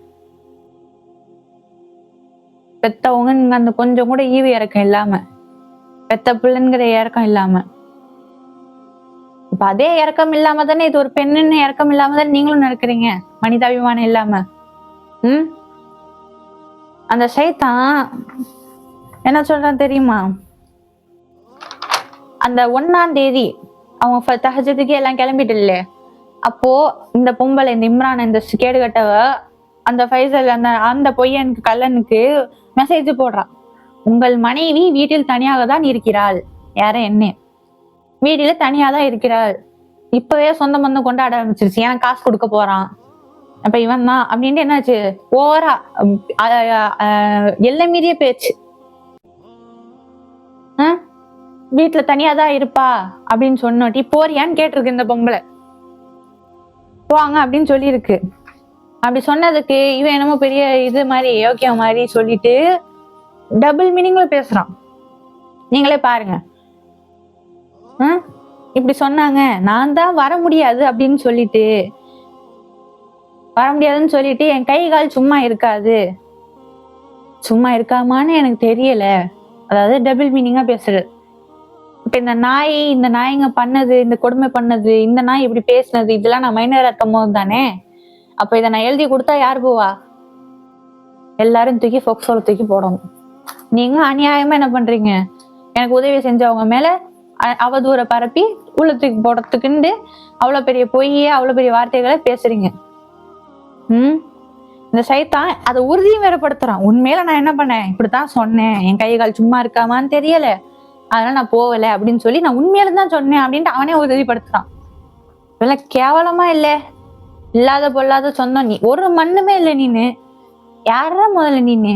பெத்தவங்க அந்த கொஞ்சம் கூட ஈவு இறக்கம் இல்லாம, பெத்த பிள்ளைங்கிற இறக்கம் இல்லாம, இப்ப அதே இறக்கம் இல்லாம தானே இது ஒரு பெண்ணுன்னு இறக்கம் இல்லாம தானே நீங்களும் நடக்கிறீங்க, மனிதாபிமானம் இல்லாம. அந்த சைத்தான் என்ன சொல்றான் தெரியுமா? அந்த 1ஆம் தேதி அவங்க தஹஜத்துக்கு எல்லாம் கிளம்பிட்டு இல்ல, அப்போ இந்த பொம்பளை, இந்த இம்ரான், இந்த கேடுகட்டவ அந்த ஃபைசல் அந்த பொய்யனுக்கு கல்லனுக்கு மெசேஜ் போடுறான். உங்கள் மனைவி வீட்டில் தனியாக தான் இருக்கிறாள். யார என்ன வீட்டில தனியா தான் இருக்கிறாள். இப்பவே சொந்த பந்தம் கொண்டாட ஆரம்பிச்சிருச்சு. எனக்கு காசு கொடுக்க போறான். அப்ப இவன் தான் அப்படின்ட்டு என்னாச்சு, ஓவரா எல்லை மீறிய பேச்சு. வீட்டுல தனியாதான் இருப்பா அப்படின்னு சொன்னோட்டி போறியான்னு கேட்டிருக்கு இந்த பொம்பளை. போவாங்க அப்படின்னு சொல்லியிருக்கு. அப்படி சொன்னதுக்கு இவன் என்னமோ பெரிய இது மாதிரி யோக்கியம் மாதிரி சொல்லிட்டு டபுள் மீனிங்ல பேசுறான். நீங்களே பாருங்க. இப்படி சொன்னாங்க, நான் தான் வர முடியாது அப்படின்னு சொல்லிட்டு, வர முடியாதுன்னு சொல்லிட்டு என் கை கால் சும்மா இருக்காது, சும்மா இருக்காமான்னு எனக்கு தெரியல. அதாவது டபுள் மீனிங்கா பேசுறது. இப்ப இந்த நாய்ங்க பண்ணது, இந்த கொடுமை பண்ணது, இந்த நாய் இப்படி பேசினது, இதெல்லாம் நான் மைனரா இருக்கும் போது தானே. அப்ப இதை நான் எழுதி கொடுத்தா யார் போவா? எல்லாரும் தூக்கி போக்சோல தூக்கி போடணும். நீங்க அநியாயமா என்ன பண்றீங்க? எனக்கு உதவி செஞ்சவங்க மேல அவதூற பரப்பி உள்ள தூக்கி போடுறதுக்குண்டு அவ்வளவு பெரிய பொய்யே, அவ்வளவு பெரிய வார்த்தைகளை பேசுறீங்க. இந்த சைத்தான் அதை உறுதியும் வேறப்படுத்துறான். உண்மையில நான் என்ன பண்ணேன், இப்படித்தான் சொன்னேன், என் கை கால் சும்மா இருக்காமான்னு தெரியல, அதனால நான் போகல அப்படின்னு சொல்லி நான் உண்மையில தான் சொன்னேன் அப்படின்ட்டு அவனே உறுதிப்படுத்துறான். இதெல்லாம் கேவலமா இல்ல? இல்லாத பொல்லாத சொந்தம் நீ, ஒரு மண்ணுமே இல்லை நீனு. யாரா முதல்ல நீனு?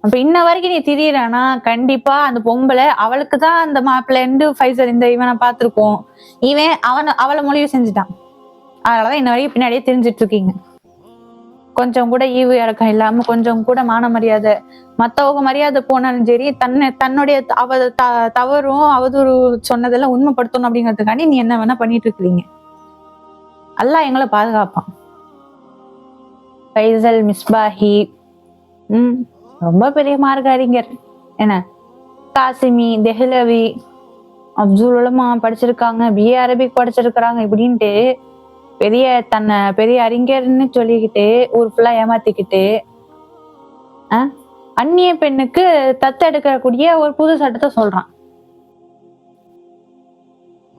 அப்ப இன்ன வரைக்கும் நீ திரியறானா, கண்டிப்பா அந்த பொம்பளை அவளுக்கு தான் அந்த மாப்பிள்ளை ஃபைசல் இந்த இவனை பார்த்திருக்கோம். இவன் அவளை மொழிவு செஞ்சுட்டான். அதனாலதான் இன்ன வரைக்கும் பின்னாடியே தெரிஞ்சிட்டு இருக்கீங்க. கொஞ்சம் கூட ஈவு இறக்கம் இல்லாம, கொஞ்சம் கூட மான மரியாதை, மத்தவங்க மரியாதை போனாலும் சரி, தன்னுடைய தவறும் அவதூறு சொன்னதெல்லாம் உண்மைப்படுத்தணும் அப்படிங்கிறதுக்காண்டி நீ என்ன வேணா பண்ணிட்டு இருக்கிறீங்க. அல்லாஹ் எங்களை பாதுகாப்பான். ஃபைசல் மிஸ்பாஹி ரொம்ப பெரிய மார்க்க அறிஞர். என்ன காசிமி, தெஹ்லவி, அப்துல் உலமா படிச்சிருக்காங்க, BA அரபிக் படிச்சிருக்கிறாங்க. இப்படின்ட்டு பெரிய அறிஞர்னு சொல்லிக்கிட்டு ஊர் ஃபுல்லா ஏமாத்திக்கிட்டு அந்நிய பெண்ணுக்கு தத்தெடுக்கக்கூடிய ஒரு புது சட்டத்தை சொல்றான்.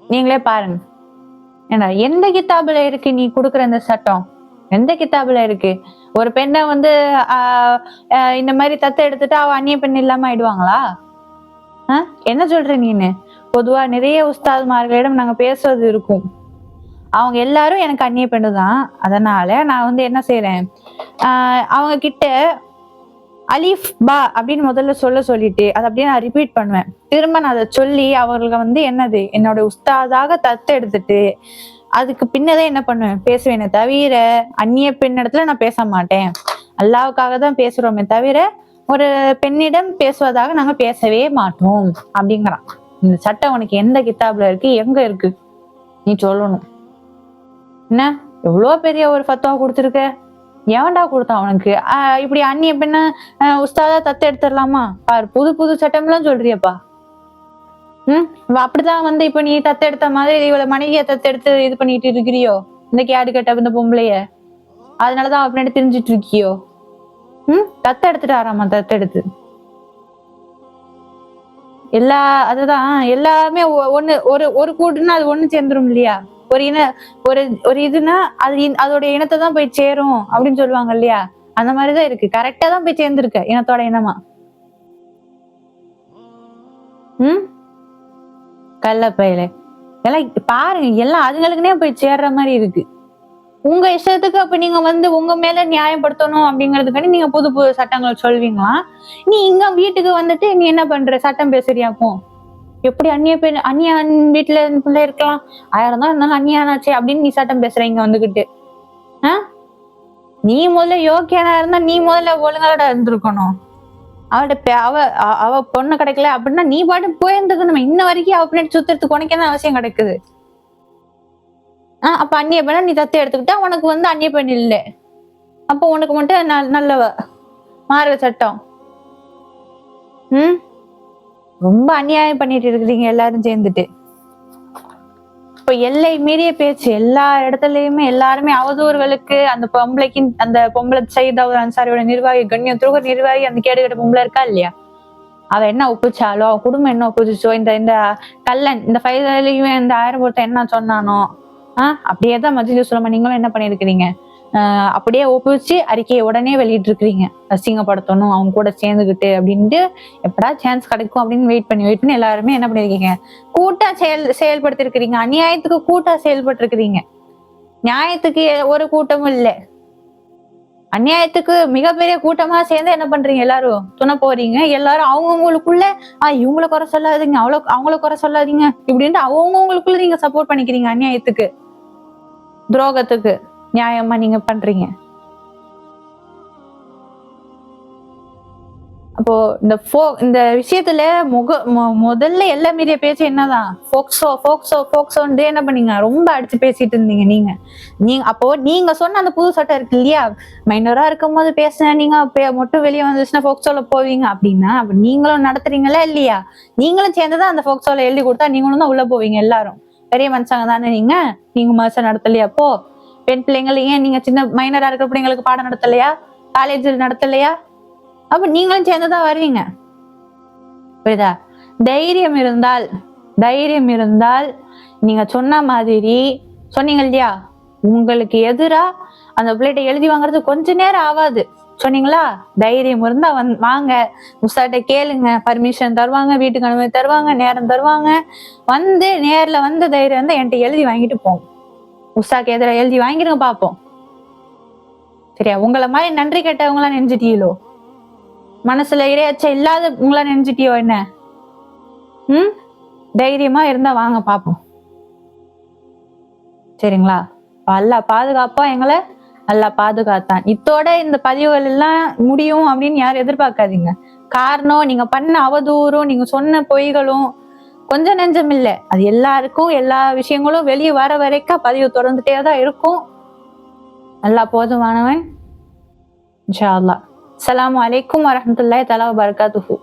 நீங்களே பாருங்க. ஏன்னா எந்த கிதாபுல இருக்கு நீ கொடுக்குற இந்த சட்டம்? எந்த கிதாபுல இருக்கு? ஒரு பெண்ணை இந்த மாதிரி தத்தை எடுத்துட்டு அவ அந்நிய பெண் இல்லாம ஆயிடுவாங்களா? என்ன சொல்ற நீனு? பொதுவா நிறைய உஸ்தாத்மார்களிடம் நாங்க பேசுவது இருக்கும். அவங்க எல்லாரும் எனக்கு அந்நிய பெண்ணு தான். அதனால நான் என்ன செய்யறேன், அவங்க கிட்ட அலிஃப் பா அப்படின்னு முதல்ல சொல்லிட்டு அதை அப்படியே நான் ரிப்பீட் பண்ணுவேன். திரும்ப நான் அதை சொல்லி அவர்களுக்கு என்னது என்னோட உஸ்தாதாக தத்து எடுத்துட்டு அதுக்கு பின்னதே என்ன பண்ணுவேன், பேசுவேனே தவிர அந்நிய பெண் இடத்துல நான் பேச மாட்டேன். அல்லாவுக்காக தான் பேசுறோமே தவிர ஒரு பெண்ணிடம் பேசுவதாக நாங்க பேசவே மாட்டோம் அப்படிங்கிறான். இந்த சட்டம் உனக்கு எந்த கிதாபுல இருக்கு, எங்க இருக்கு, நீ சொல்லணும். என்ன எவ்வளவு பெரிய ஒரு ஃபத்வா கொடுத்துருக்க, எவன்டா கொடுத்தான் அவனுக்கு? இப்படி அந்நிய பெண்ண உஸ்தாதா தத்து எடுத்துடலாமா? பாரு, புது புது சட்டம்லாம் சொல்றியப்பா. அப்படிதான் வந்து இப்ப நீ தத்தெடுத்த மாதிரி இவ்வளவு மனைவிய தத்தெடுத்து இது பண்ணிட்டு இருக்கிறியோ, இந்த கேடு கட்ட இந்த பொம்பளைய. அதனாலதான் அவ பின்னாடி தெரிஞ்சிட்டு இருக்கியோ. தத்தெடுத்துட்டு ஆறாமா, தத்தெடுத்து அதுதான் எல்லாமே ஒண்ணு, ஒரு கூடுன்னா அது ஒண்ணு சேர்ந்துரும் இல்லையா? ஒரு இதுன்னா அது அதோட இனத்தை தான் போய் சேரும் அப்படின்னு சொல்லுவாங்க இல்லையா? அந்த மாதிரிதான் இருக்கு. கரெக்டா தான் போய் சேர்ந்திருக்க இனத்தோட இனமா. கள்ளப்பையில எல்லாம் பாருங்க, எல்லாம் அதுங்களுக்குனே போய் சேர்ற மாதிரி இருக்கு. உங்க இஷ்டத்துக்கு அப்ப நீங்க வந்து உங்க மேல நியாயப்படுத்தணும் அப்படிங்கறதுக்காண்டி நீங்க புது புது சட்டங்கள் சொல்வீங்களா? நீ இங்க வீட்டுக்கு வந்துட்டு நீ என்ன பண்ற? சட்டம் பேசுறியாக்கும். எப்படி அந்நிய பெண் அந்நிய வீட்டுல பிள்ளை இருக்கலாம், 1000 தான் இருந்தாலும் அந்நியானாச்சே அப்படின்னு நீ சட்டம் பேசுற இங்க வந்துகிட்டு. நீ முதல்ல யோக்கியனா இருந்தா நீ முதல்ல ஒழுங்காட இருந்திருக்கணும். அவ பொண்ணு கிடைக்கல அப்படின்னா நீ பாட்டு போயிருந்துக்கணும். இன்ன வரைக்கும் அவ பின்னாடி சுத்துறதுக்கு உனக்கு என்ன அவசியம் கிடைக்குது? அப்ப அந்நிய பெண்ணா நீ தத்து எடுத்துக்கிட்டா உனக்கு வந்து அந்நிய பெண் இல்ல. அப்ப உனக்கு மட்டும் நல்லவ மாறுவ சட்டம். ரொம்ப அநியாயம் பண்ணிட்டு இருக்கிறீங்க எல்லாரும் சேர்ந்துட்டு. இப்ப எல்லை மீறிய பேச்சு எல்லா இடத்துலயுமே. எல்லாருமே அவதூறுகளுக்கு அந்த பொம்பளைக்கு, அந்த பொம்பளை சையத் அன்சாரியோட நிர்வாகி, கண்ணியத்துக்கு நிர்வாகி, அந்த கேடுகட்ட பொம்பளை இருக்கா இல்லையா? அவ என்ன ஒப்புச்சாலோ, அவ குடும்பம் என்ன ஒப்புச்சுச்சோ, இந்த கல்லன் இந்த 5 இந்த 1000 பொருத்த என்ன சொன்னானோ, அப்படியேதான் மஜ்லிஸ் உலமா நீங்களும் என்ன பண்ணிருக்கிறீங்க? அப்படியே ஒப்புச்சு அறிக்கையை உடனே வெளியிட்டு இருக்கிறீங்க. அசிங்கப்படுத்தணும் அவங்க கூட சேர்ந்துகிட்டு அப்படின்ட்டு. எப்படா சான்ஸ் கிடைக்கும் அப்படின்னு வெயிட் பண்ணி எல்லாருமே என்ன பண்ணிருக்கீங்க? கூட்டா செயல்படுத்தி இருக்கிறீங்க. அநியாயத்துக்கு கூட்டா செயல்பட்டு இருக்கிறீங்க. நியாயத்துக்கு ஒரு கூட்டமும் இல்லை. அநியாயத்துக்கு மிகப்பெரிய கூட்டமா சேர்ந்து என்ன பண்றீங்க? எல்லாரும் துணை போறீங்க. எல்லாரும் அவங்கவுங்களுக்குள்ள இவங்களை குறை சொல்லாதீங்க, அவங்கள குறை சொல்லாதீங்க இப்படின்ட்டு அவங்கவுங்களுக்குள்ள நீங்க சப்போர்ட் பண்ணிக்கிறீங்க. அநியாயத்துக்கு, துரோகத்துக்கு நியாயமா நீங்க பண்றீங்க. அப்போ இந்த விஷயத்துல முதல்ல எல்லாம் மீறிய பேச்சு என்னதான்? போக்சோன்னு என்ன பண்ணீங்க? ரொம்ப அடிச்சு பேசிட்டு இருந்தீங்க நீங்க. அப்போ நீங்க சொன்ன அந்த புது சட்டம் இருக்கு இல்லையா? மைனரா இருக்கும் போது பேசின நீங்க மட்டும் வெளியே வந்துச்சுன்னா போக்சோல போவீங்க அப்படின்னா, அப்ப நீங்களும் நடத்துறீங்களா இல்லையா? நீங்களும் சேர்ந்துதான் அந்த போக்சோல எழுதி கொடுத்தா நீங்களும் தான் உள்ள போவீங்க. எல்லாரும் பெரிய மனுஷங்க தானே நீங்க மனுஷன் நடத்தலையா? அப்போ பெண் பிள்ளைங்களை ஏன் நீங்க சின்ன மைனரா இருக்கிற பிள்ளைங்களுக்கு பாடம் நடத்தலையா? காலேஜில் நடத்தலையா? அப்ப நீங்களும் சேர்ந்துதான் வருவீங்க. புரியுதா? தைரியம் இருந்தால் நீங்க சொன்ன மாதிரி சொன்னீங்க இல்லையா? உங்களுக்கு எதிரா அந்த பிள்ளைகிட்ட எழுதி வாங்குறது கொஞ்ச நேரம் ஆகாது சொன்னீங்களா? தைரியம் இருந்தா வாங்க, உஸ்தாட்ட கேளுங்க, பர்மிஷன் தருவாங்க, வீட்டுக்கு அனுமதி தருவாங்க, நேரம் தருவாங்க. நேர்ல வந்து தைரியம் இருந்தா என்கிட்ட எழுதி வாங்கிட்டு போங்க. உஸ்தாக்கு எதிராக எழுதி வாங்கிருங்க பாப்போம். சரியா? உங்களை மாதிரி நன்றி கேட்டவங்களா நினைச்சிட்டீங்களோ? மனசுல இறையச்ச இல்லாத உங்களா நினைச்சிட்டியோ என்ன? தைரியமா இருந்தா வாங்க பாப்போம். சரிங்களா? அல்லா பாதுகாப்பா எங்களை நல்லா பாதுகாத்தான். இத்தோட இந்த பதிவுகள் எல்லாம் முடியும் அப்படின்னு யாரும் எதிர்பார்க்காதீங்க. காரணம், நீங்க பண்ண அவதூறும் நீங்க சொன்ன பொய்களும் கொஞ்சம் நெஞ்சம் இல்லை. அது எல்லாருக்கும் எல்லா விஷயங்களும் வெளியே வர வரைக்கும் பதிவு தொடர்ந்துட்டேதான் இருக்கும். நல்லா போதுமானவன். இன்ஷா அல்லாஹ். அஸ்ஸலாமு அலைக்கும் வரஹ்மத்துல்லாஹி தஆலா வபரகாத்துஹு.